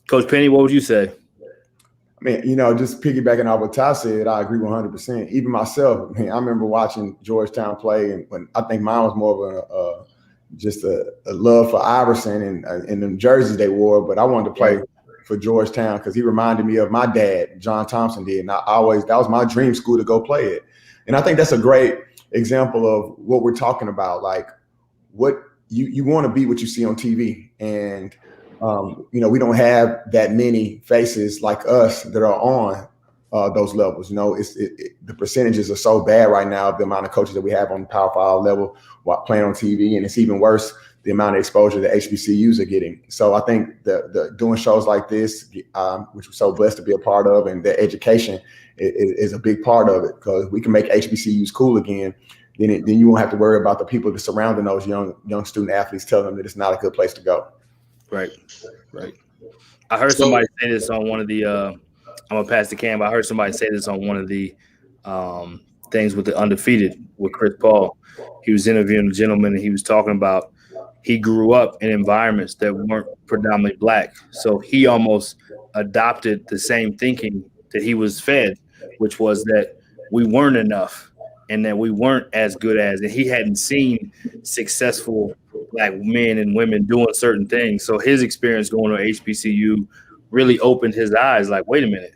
Coach Penny, what would you say? I mean, you know, just piggybacking off what Ty said, I agree 100%. Even myself, I remember watching Georgetown play, and when I think mine was more of just a love for Iverson and them jerseys they wore, but I wanted to play for Georgetown because he reminded me of my dad, John Thompson did, and that was my dream school to go play at. And I think that's a great example of what we're talking about, like what you want to be what you see on TV. And you know, we don't have that many faces like us that are on those levels. You know, the percentages are so bad right now of the amount of coaches that we have on the Power 5 level while playing on TV, and it's even worse the amount of exposure that HBCUs are getting. So I think the doing shows like this, which we're so blessed to be a part of, and the education is a big part of it, because we can make HBCUs cool again. Then you won't have to worry about the people that surrounding those young student athletes telling them that it's not a good place to go. Right. I heard somebody say this on one of the I'm gonna pass the cam. I heard somebody say this on one of the things with the Undefeated with Chris Paul. He was interviewing a gentleman, and he was talking about he grew up in environments that weren't predominantly black, so he almost adopted the same thinking that he was fed, which was that we weren't enough and that we weren't as good as, and he hadn't seen successful black men and women doing certain things. So his experience going to HBCU really opened his eyes. Like, wait a minute,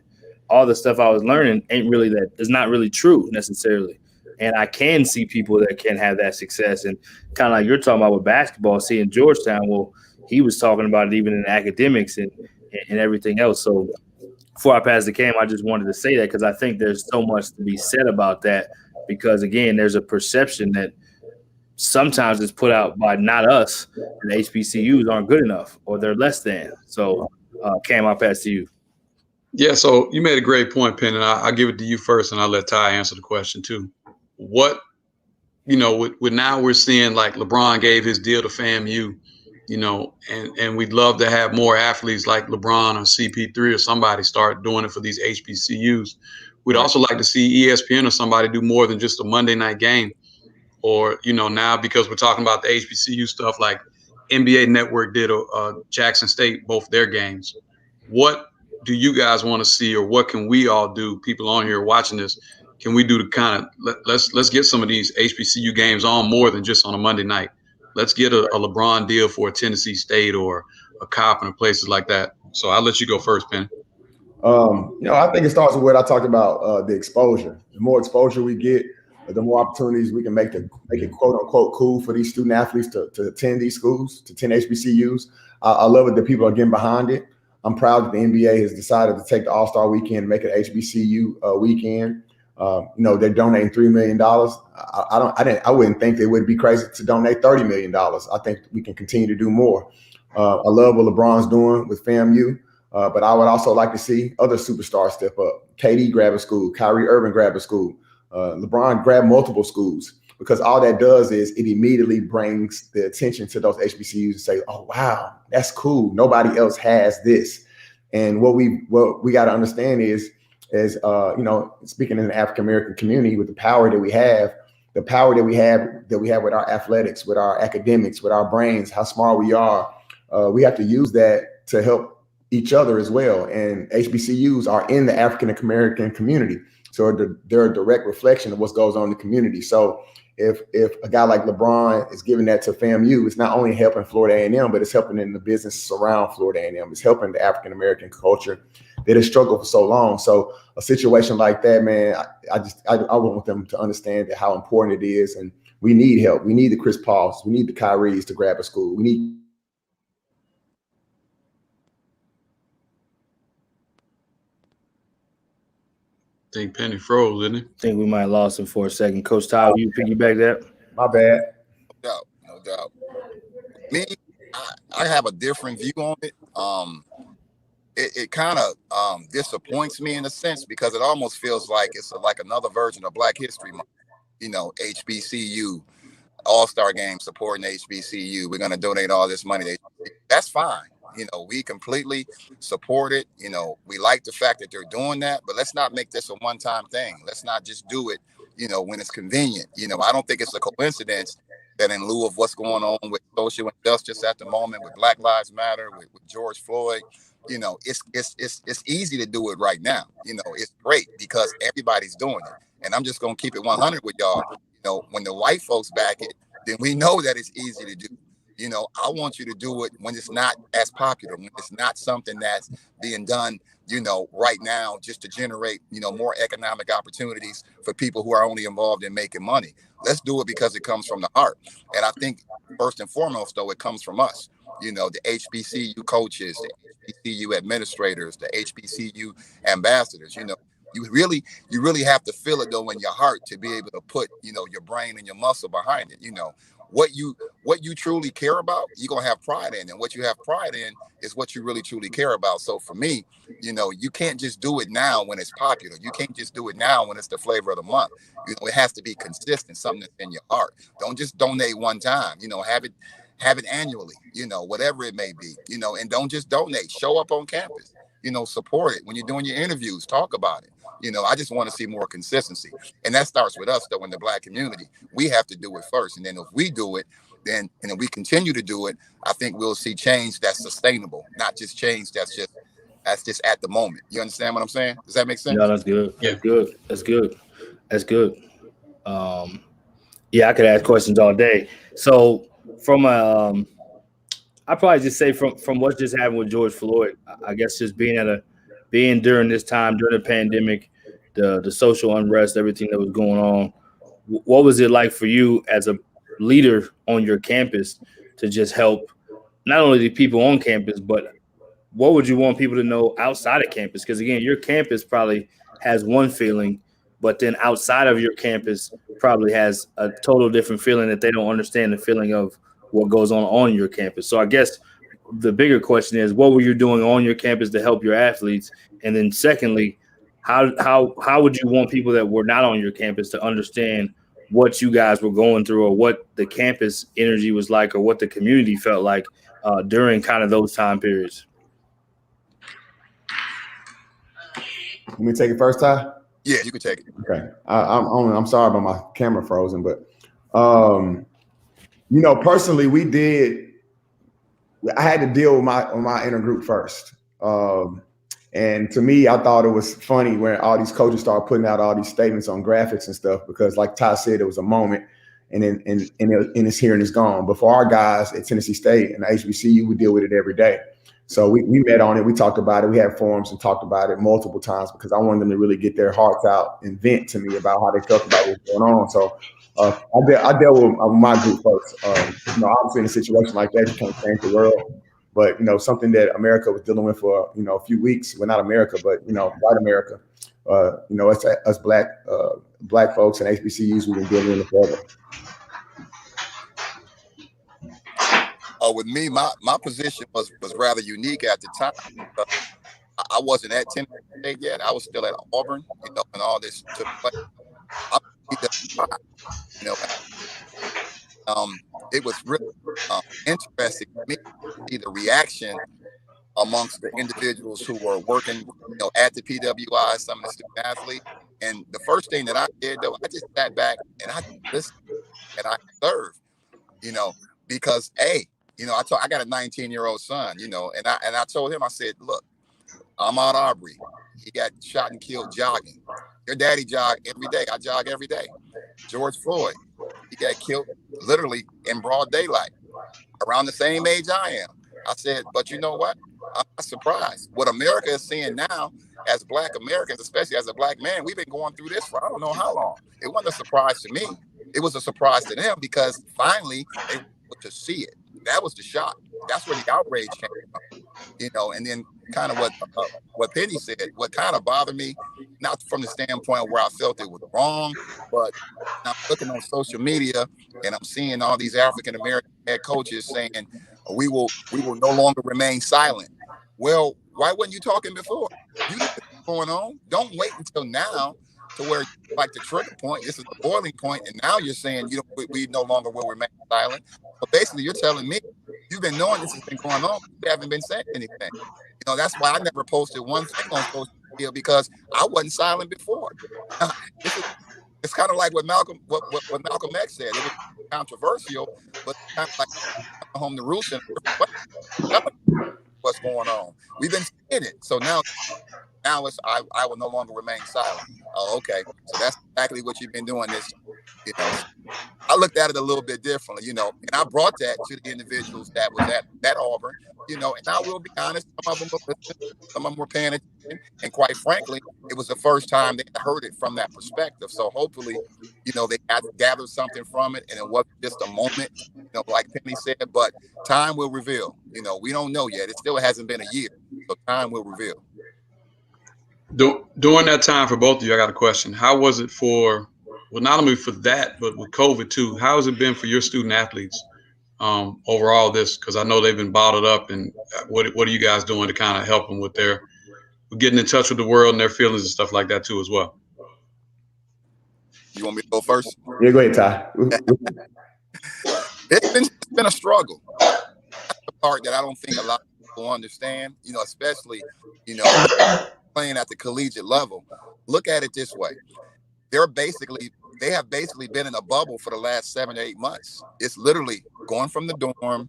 all the stuff I was learning is not really true necessarily. And I can see people that can have that success. And kind of like you're talking about with basketball, seeing Georgetown, well, he was talking about it even in academics and everything else. So before I pass the cam, I just wanted to say that because I think there's so much to be said about that, because again, there's a perception that sometimes it's put out by not us, and HBCUs aren't good enough or they're less than. So Cam, I'll pass to you. Yeah, so you made a great point, Penn, and I'll give it to you first, and I'll let Ty answer the question too. What, you know, with now we're seeing like LeBron gave his deal to FAMU, you know, and we'd love to have more athletes like LeBron or CP3 or somebody start doing it for these HBCUs. We'd also like to see ESPN or somebody do more than just a Monday night game or, you know, now because we're talking about the HBCU stuff, like NBA Network did Jackson State, both their games. What do you guys want to see, or what can we all do, people on here watching this, can we do to kind of let's get some of these HBCU games on more than just on a Monday night? Let's get a LeBron deal for a Tennessee State or a Coppin or places like that. So I'll let you go first, Ben. You know, I think it starts with what I talked about, the exposure. The more exposure we get, the more opportunities we can make it quote unquote cool for these student athletes to attend these schools, to attend HBCUs. I love it that people are getting behind it. I'm proud that the NBA has decided to take the All-Star weekend and make it HBCU weekend. You know, they're donating $3 million. I wouldn't think they would be crazy to donate $30 million. I think we can continue to do more. I love what LeBron's doing with FAMU, but I would also like to see other superstars step up. KD grab a school, Kyrie Irving grab a school, LeBron grab multiple schools, because all that does is it immediately brings the attention to those HBCUs and say, oh, wow, that's cool. Nobody else has this. And what we got to understand is you know, speaking in the African-American community, with the power that we have with our athletics, with our academics, with our brains, how smart we are, we have to use that to help each other as well. And HBCUs are in the African-American community. So they're a direct reflection of what goes on in the community. So if a guy like LeBron is giving that to FAMU, it's not only helping Florida A&M, but it's helping in the business around Florida A&M. It's helping the African-American culture that has struggled for so long. So a situation like that, man, I want them to understand that how important it is. And we need help. We need the Chris Pauls. We need the Kyries to grab a school. We need. I think Penny froze, didn't he? I think we might have lost him for a second. Coach Tyler, you piggyback that? My bad. No doubt. Me, I have a different view on it. It kind of disappoints me in a sense, because it almost feels like it's like another version of Black History Month. You know, HBCU, All-Star Game supporting HBCU. We're going to donate all this money to HBCU. That's fine. You know, we completely support it. You know, we like the fact that they're doing that, but let's not make this a one-time thing. Let's not just do it, you know, when it's convenient. You know, I don't think it's a coincidence that in lieu of what's going on with social injustice at the moment, with Black Lives Matter, with George Floyd, you know, it's easy to do it right now. You know, it's great because everybody's doing it. And I'm just going to keep it 100 with y'all. You know, when the white folks back it, then we know that it's easy to do. You know, I want you to do it when it's not as popular, when it's not something that's being done, you know, right now, just to generate, you know, more economic opportunities for people who are only involved in making money. Let's do it because it comes from the heart. And I think first and foremost, though, it comes from us, you know, the HBCU coaches, the HBCU administrators, the HBCU ambassadors. You know, you really have to feel it, though, in your heart to be able to put, you know, your brain and your muscle behind it. You know, what you truly care about, you're going to have pride in. And what you have pride in is what you really truly care about. So for me, you know, you can't just do it now when it's popular. You can't just do it now when it's the flavor of the month. You know, it has to be consistent, something that's in your heart. Don't just donate one time, you know, have it annually, you know, whatever it may be, you know, and don't just donate, show up on campus, you know, support it. When you're doing your interviews, talk about it. You know, I just want to see more consistency. And that starts with us, though, in the Black community. We have to do it first. And then if we do it, then, and if we continue to do it, I think we'll see change that's sustainable, not just change that's just at the moment. You understand what I'm saying? Does that make sense? No, that's good. Yeah. That's good. Yeah, I could ask questions all day. So from I probably just say from what just happened with George Floyd, I guess just being during this time, during the pandemic, the social unrest, everything that was going on, what was it like for you as a leader on your campus to just help not only the people on campus, but what would you want people to know outside of campus? Because again, your campus probably has one feeling, but then outside of your campus probably has a total different feeling that they don't understand the feeling of what goes on your campus. So I guess the bigger question is, what were you doing on your campus to help your athletes? And then secondly, how would you want people that were not on your campus to understand what you guys were going through, or what the campus energy was like, or what the community felt like during kind of those time periods? Let me take it first, Ty? Yeah, you can take it. Okay. I'm sorry about my camera frozen, but You know, personally, I had to deal with my inner group first. And to me, I thought it was funny when all these coaches started putting out all these statements on graphics and stuff, because like Ty said, it was a moment and it's here and it's gone. But for our guys at Tennessee State and HBCU, we deal with it every day. So we met on it. We talked about it. We had forums and talked about it multiple times because I wanted them to really get their hearts out and vent to me about how they felt about what's going on. So I dealt with my group first. You know, obviously in a situation like that, you can't change the world. But, you know, something that America was dealing with for, you know, a few weeks. Well, not America, but, you know, white America. You know, us black folks and HBCUs, we've been dealing with it forever. With me, my position was rather unique at the time. I wasn't at Tennessee State yet. I was still at Auburn, you know, and all this took place. You know, it was really interesting to me to see the reaction amongst the individuals who were working, you know, at the PWI, some of the student athletes. And the first thing that I did, though, I just sat back and I listened and I observed, you know, because you know, I got a 19-year-old son, you know, and I told him, I said, look, Ahmaud Arbery, he got shot and killed jogging. Your daddy jogged every day. I jog every day. George Floyd, he got killed literally in broad daylight, around the same age I am. I said, but you know what? I'm not surprised. What America is seeing now as Black Americans, especially as a Black man, we've been going through this for I don't know how long. It wasn't a surprise to me. It was a surprise to them because finally they were able to see it. That was the shock. That's where the outrage came from, you know. And then kind of what Penny said, what kind of bothered me, not from the standpoint where I felt it was wrong, but I'm looking on social media and I'm seeing all these African American head coaches saying we will no longer remain silent. Well, why wasn't you talking before? You knew what's going on. Don't wait until now to where like the trigger point. This is the boiling point, and now you're saying we no longer will remain silent. But basically, you're telling me you've been knowing this has been going on. You haven't been saying anything. You know, that's why I never posted one thing on social media because I wasn't silent before. It's kind of like what Malcolm X said. It was controversial, but kind of like home to roost and what's going on. We've been seeing it, so now it's I will no longer remain silent. Oh, okay. So that's exactly what you've been doing this, you know. I looked at it a little bit differently, you know, and I brought that to the individuals that was at Auburn, you know, and I will be honest, some of them were listening, some of them were paying attention, and quite frankly, it was the first time they heard it from that perspective. So hopefully, you know, they gathered something from it, and it wasn't just a moment, you know, like Penny said, but time will reveal. You know, we don't know yet. It still hasn't been a year, so time will reveal. During that time for both of you, I got a question. How was it not only for that, but with COVID too? How has it been for your student athletes overall this? Because I know they've been bottled up, and what are you guys doing to kind of help them with getting in touch with the world and their feelings and stuff like that too as well? You want me to go first? Yeah, go ahead, Ty. It's been a struggle. That's the part that I don't think a lot of people understand, you know, especially, you know, playing at the collegiate level. Look at it this way. They have basically been in a bubble for the last 7 to 8 months. It's literally going from the dorm,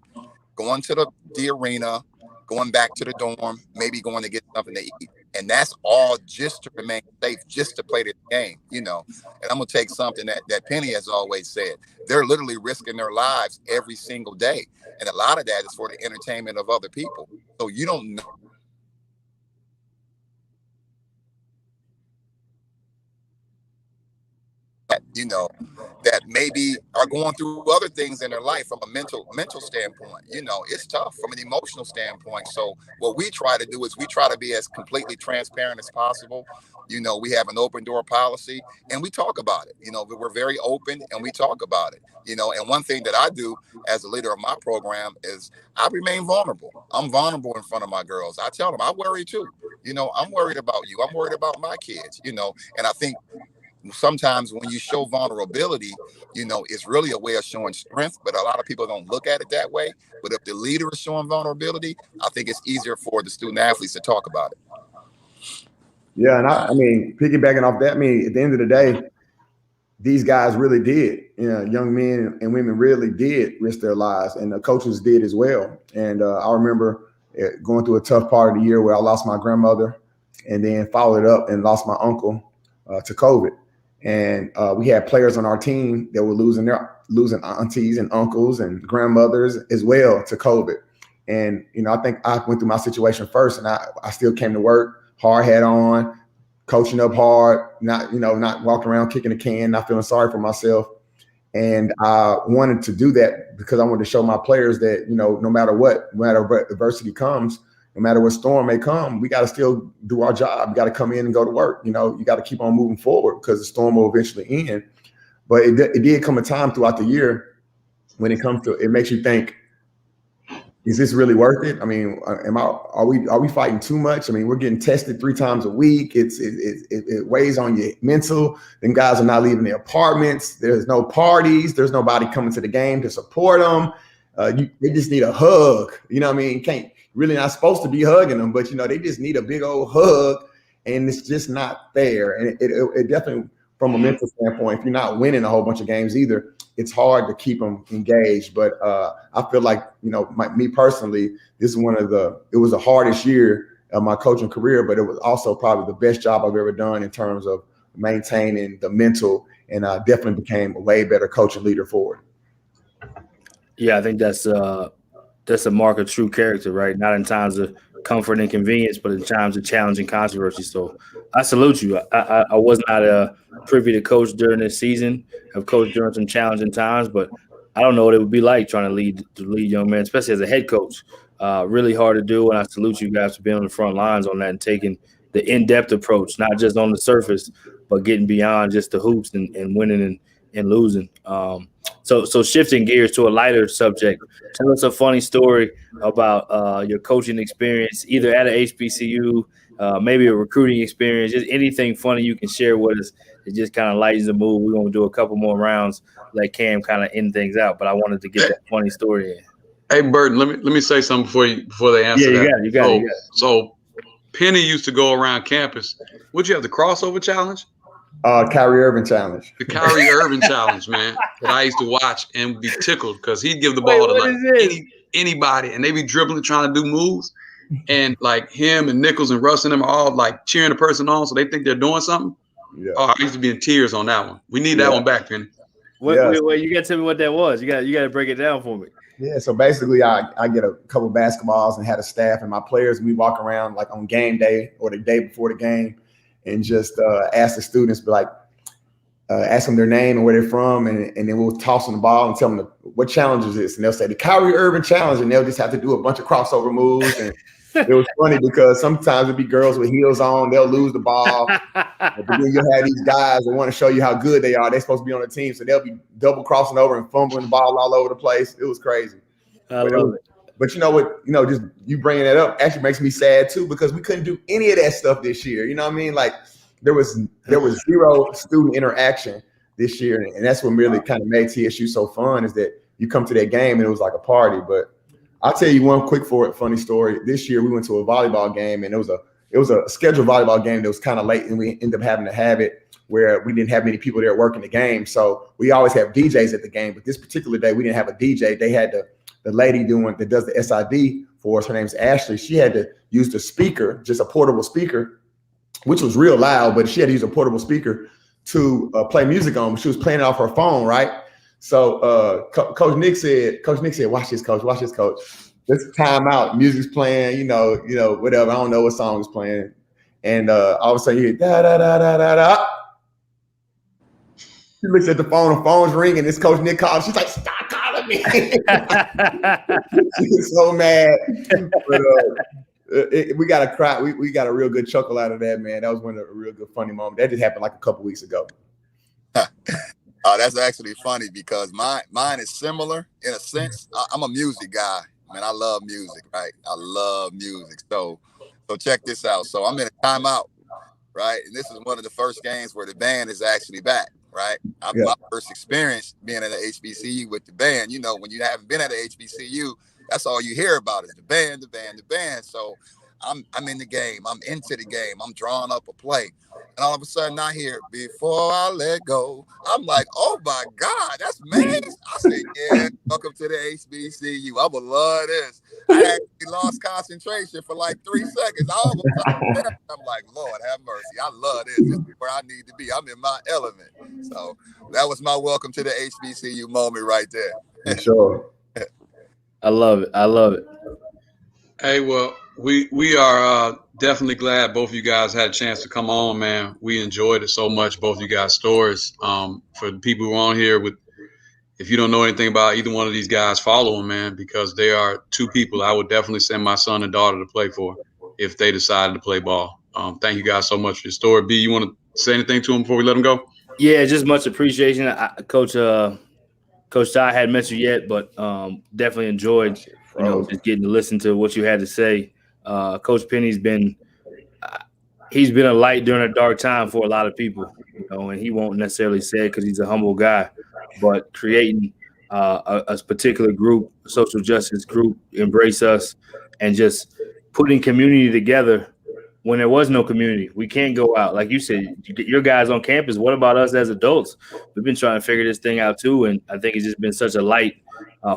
going to the arena, going back to the dorm, maybe going to get something to eat. And that's all just to remain safe, just to play the game, you know. And I'm going to take something that Penny has always said. They're literally risking their lives every single day. And a lot of that is for the entertainment of other people. So you don't know. You know, that maybe are going through other things in their life from a mental standpoint. You know, it's tough from an emotional standpoint. So what we try to do is we try to be as completely transparent as possible. You know, we have an open door policy and we talk about it. You know, we're very open and we talk about it. You know, and one thing that I do as a leader of my program is I remain vulnerable. I'm vulnerable in front of my girls. I tell them I worry too. You know, I'm worried about you. I'm worried about my kids, you know, and I think sometimes when you show vulnerability, you know, it's really a way of showing strength, but a lot of people don't look at it that way. But if the leader is showing vulnerability, I think it's easier for the student athletes to talk about it. Yeah, and I mean, piggybacking off that, I mean, at the end of the day, these guys really did, young men and women really did risk their lives, and the coaches did as well. And I remember going through a tough part of the year where I lost my grandmother, and then followed up and lost my uncle to COVID. And we had players on our team that were losing aunties and uncles and grandmothers as well to COVID. And, I think I went through my situation first, and I still came to work, hard hat on, coaching up hard, not walking around kicking a can, not feeling sorry for myself. And I wanted to do that because I wanted to show my players that, no matter what adversity comes, no matter what storm may come, we got to still do our job. You got to come in and go to work. You got to keep on moving forward because the storm will eventually end. But it did come a time throughout the year when it makes you think, is this really worth it? I mean, are we fighting too much? I mean, we're getting tested 3 times a week. It weighs on your mental. Then guys are not leaving their apartments. There's no parties. There's nobody coming to the game to support them. They just need a hug. You know what I mean? Can't really not supposed to be hugging them, but they just need a big old hug, and it's just not there. And it definitely, from a mental standpoint, if you're not winning a whole bunch of games either, it's hard to keep them engaged. But I feel like, me personally, it was the hardest year of my coaching career, but it was also probably the best job I've ever done in terms of maintaining the mental, and I definitely became a way better coach and leader for it. Yeah, I think that's a mark of true character, right? Not in times of comfort and convenience, but in times of challenge and controversy. So I salute you. I was not privy to coach during this season. I've coached during some challenging times, but I don't know what it would be like trying to lead young men, especially as a head coach. Really hard to do, and I salute you guys for being on the front lines on that and taking the in-depth approach, not just on the surface, but getting beyond just the hoops and winning and losing. So shifting gears to a lighter subject, tell us a funny story about your coaching experience, either at a HBCU, maybe a recruiting experience, just anything funny you can share with us. It just kind of lightens the mood. We're going to do a couple more rounds, let Cam kind of end things out, but I wanted to get that funny story in. Hey, Burton, let me say something before they answer that. Yeah, you got it. So Penny used to go around campus. Would you have the crossover challenge? Kyrie Irving challenge. The Kyrie Irving challenge, man, that I used to watch and be tickled because he'd give the ball to anybody, and they be dribbling, trying to do moves, and like him and Nichols and Russ and them are all like cheering the person on, so they think they're doing something. Yeah. Oh, I used to be in tears on that one. We need that one back, Penny. Wait, you got to tell me what that was. You got to break it down for me. Yeah, so basically I get a couple basketballs and had a staff, and my players, we walk around like on game day or the day before the game and just ask the students, ask them their name and where they're from, and then we'll toss them the ball and tell them what challenge is this, and they'll say the Kyrie Irving challenge, and they'll just have to do a bunch of crossover moves. And it was funny because sometimes it'd be girls with heels on, they'll lose the ball, but then you'll have these guys that want to show you how good they are. They're supposed to be on the team, so they'll be double crossing over and fumbling the ball all over the place. It was crazy. I love it. But you know what? Just you bringing that up actually makes me sad too, because we couldn't do any of that stuff this year. You know what I mean? Like there was zero student interaction this year, and that's what really kind of made TSU so fun, is that you come to that game and it was like a party. But I'll tell you one quick funny story. This year we went to a volleyball game, and it was a scheduled volleyball game that was kind of late, and we ended up having to have it where we didn't have many people there working the game. So we always have DJs at the game, but this particular day we didn't have a DJ. They had the lady that does the SID for us. Her name's Ashley. She had to use the speaker, just a portable speaker, which was real loud, but she had to use a portable speaker to play music on. She was playing it off her phone, right? So Coach Nick said, watch this, coach. Let's time out. Music's playing, whatever. I don't know what song was playing. And all of a sudden you hear da da da da da da. She looks at the phone's ringing. This Coach Nick calls. She's like, stop calling me. She's so mad. But, we got to cry. We got a real good chuckle out of that, man. That was one of the real good funny moments. That just happened like a couple weeks ago. That's actually funny because mine is similar in a sense. I'm a music guy. Man, I love music, right? I love music. So check this out. So I'm in a timeout, right? And this is one of the first games where the band is actually back, right? My first experience being at a HBCU with the band. When you haven't been at a HBCU, that's all you hear about is the band. So I'm in the game. I'm into the game. I'm drawing up a play. And all of a sudden I hear, before I let go. I'm like, oh my God, that's Maze. I said, yeah, welcome to the HBCU. I'm going to love this. I actually lost concentration for like 3 seconds. I'm like, Lord, have mercy. I love this. This is where I need to be. I'm in my element. So that was my welcome to the HBCU moment right there. For sure. I love it. I love it. Hey, well, we are definitely glad both of you guys had a chance to come on, man. We enjoyed it so much, both of you guys' stories. For the people who are on here, if you don't know anything about either one of these guys, follow them, man, because they are two people I would definitely send my son and daughter to play for if they decided to play ball. Thank you guys so much for your story. B, you want to say anything to them before we let them go? Yeah, just much appreciation. Coach Ty hadn't mentioned yet, but definitely enjoyed, just getting to listen to what you had to say. Coach Penny's been a light during a dark time for a lot of people, and he won't necessarily say it because he's a humble guy, but creating a particular group, a social justice group, Embrace Us, and just putting community together when there was no community. We can't go out. Like you said, your guys on campus, what about us as adults? We've been trying to figure this thing out too, and I think it's just been such a light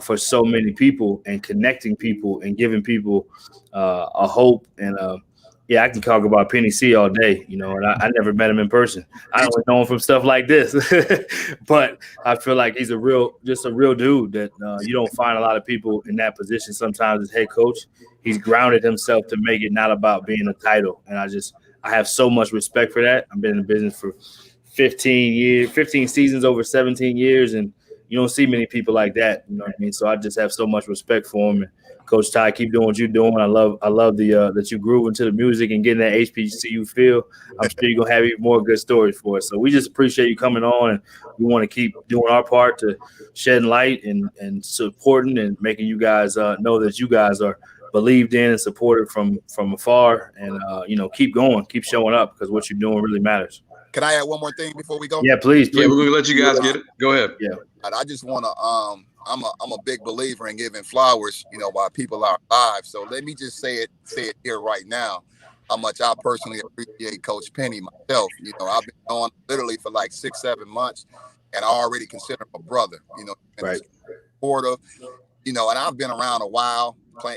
for so many people and connecting people and giving people a hope. And I can talk about Penny C all day, and I never met him in person. I only know him from stuff like this, but I feel like he's a real dude that you don't find a lot of people in that position sometimes as head coach. He's grounded himself to make it not about being a title. And I have so much respect for that. I've been in the business for 15 seasons, over 17 years. And you don't see many people like that. You know what I mean? So I just have so much respect for him. And Coach Ty, keep doing what you're doing. I love that you groove into the music and getting that HBCU feel. I'm sure you're going to have even more good stories for us. So we just appreciate you coming on, and we want to keep doing our part to shedding light and supporting and making you guys know that you guys are believed in and supported from afar, and keep going, keep showing up, because what you're doing really matters. Can I add one more thing before we go? Yeah, please. Yeah, we're gonna let you guys get it. Go ahead. Yeah, I just want to. I'm a big believer in giving flowers, while people are alive. So let me just say it here right now. How much I personally appreciate Coach Penny myself. I've been on literally for like 6-7 months, and I already consider him a brother. Right. Supportive. And I've been around a while. I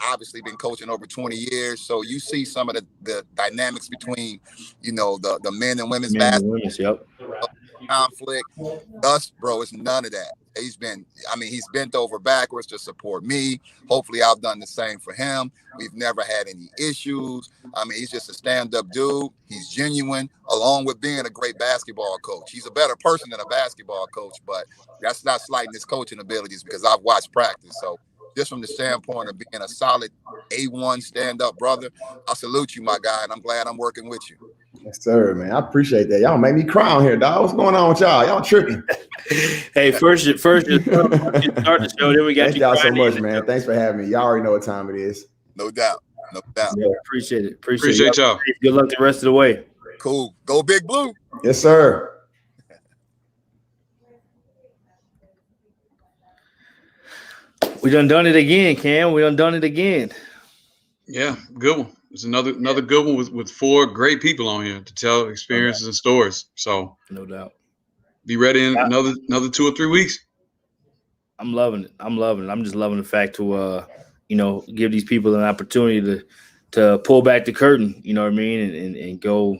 obviously been coaching over 20 years, so you see some of the dynamics between, the men and women's basketball, conflict. Us, bro, it's none of that. He's bent over backwards to support me. Hopefully, I've done the same for him. We've never had any issues. He's just a stand-up dude. He's genuine, along with being a great basketball coach. He's a better person than a basketball coach, but that's not slighting his coaching abilities, because I've watched practice. So just from the standpoint of being a solid A1 stand-up brother, I salute you, my guy, and I'm glad I'm working with you. Yes, sir, man. I appreciate that. Y'all make me cry on here, dog. What's going on with y'all? Y'all tripping. Hey, first you start the show, then we got Thank y'all so much, man. Thanks for having me. Y'all already know what time it is. No doubt. Yeah, appreciate it. Appreciate y'all. Good luck the rest of the way. Cool. Go Big Blue. Yes, sir. We done it again, Cam. We done it again. Yeah, good one. It's another good one with 4 great people on here to tell experiences and stories. So no doubt. Be ready in another 2 or 3 weeks. I'm loving it. I'm just loving the fact to give these people an opportunity to pull back the curtain, you know what I mean, and go,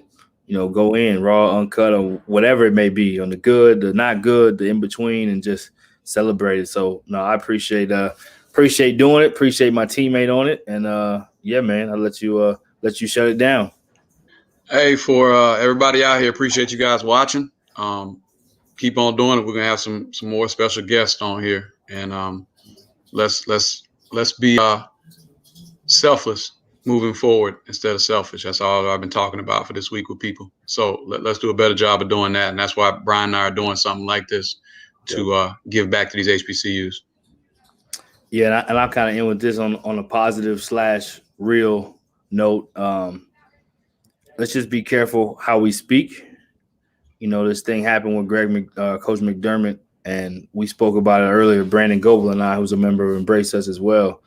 go in raw, uncut, or whatever it may be, on the good, the not good, the in between, and just celebrate it. So no, I appreciate doing it. Appreciate my teammate on it, and yeah, man, I'll let you shut it down. Hey, for everybody out here, appreciate you guys watching. Keep on doing it. We're gonna have some more special guests on here, and let's be selfless moving forward instead of selfish. That's all I've been talking about for this week with people. So let's do a better job of doing that, and that's why Brian and I are doing something like this to give back to these HBCUs. Yeah, and I'll kind of end with this on a positive / real note. Let's just be careful how we speak. This thing happened with Coach McDermott, and we spoke about it earlier. Brandon Goebel and I, who's a member of Embrace Us as well.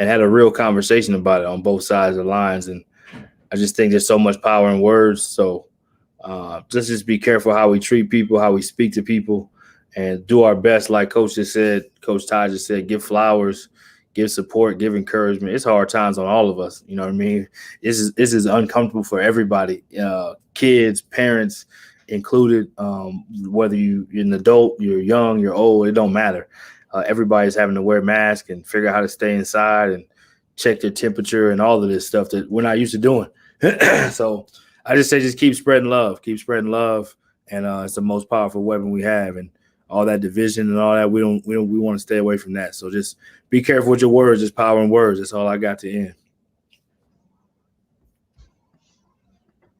and had a real conversation about it on both sides of the lines. And I just think there's so much power in words. So let's just be careful how we treat people, how we speak to people, and do our best. Like Coach Ty just said, give flowers, give support, give encouragement. It's hard times on all of us. You know what I mean? This is uncomfortable for everybody, kids, parents included, whether you're an adult, you're young, you're old, it don't matter. Everybody's having to wear masks and figure out how to stay inside and check their temperature and all of this stuff that we're not used to doing. So I just say, just keep spreading love, and it's the most powerful weapon we have. And all that division and all that, we want to stay away from that. So just be careful with your words. There's power in words. That's all I got to end.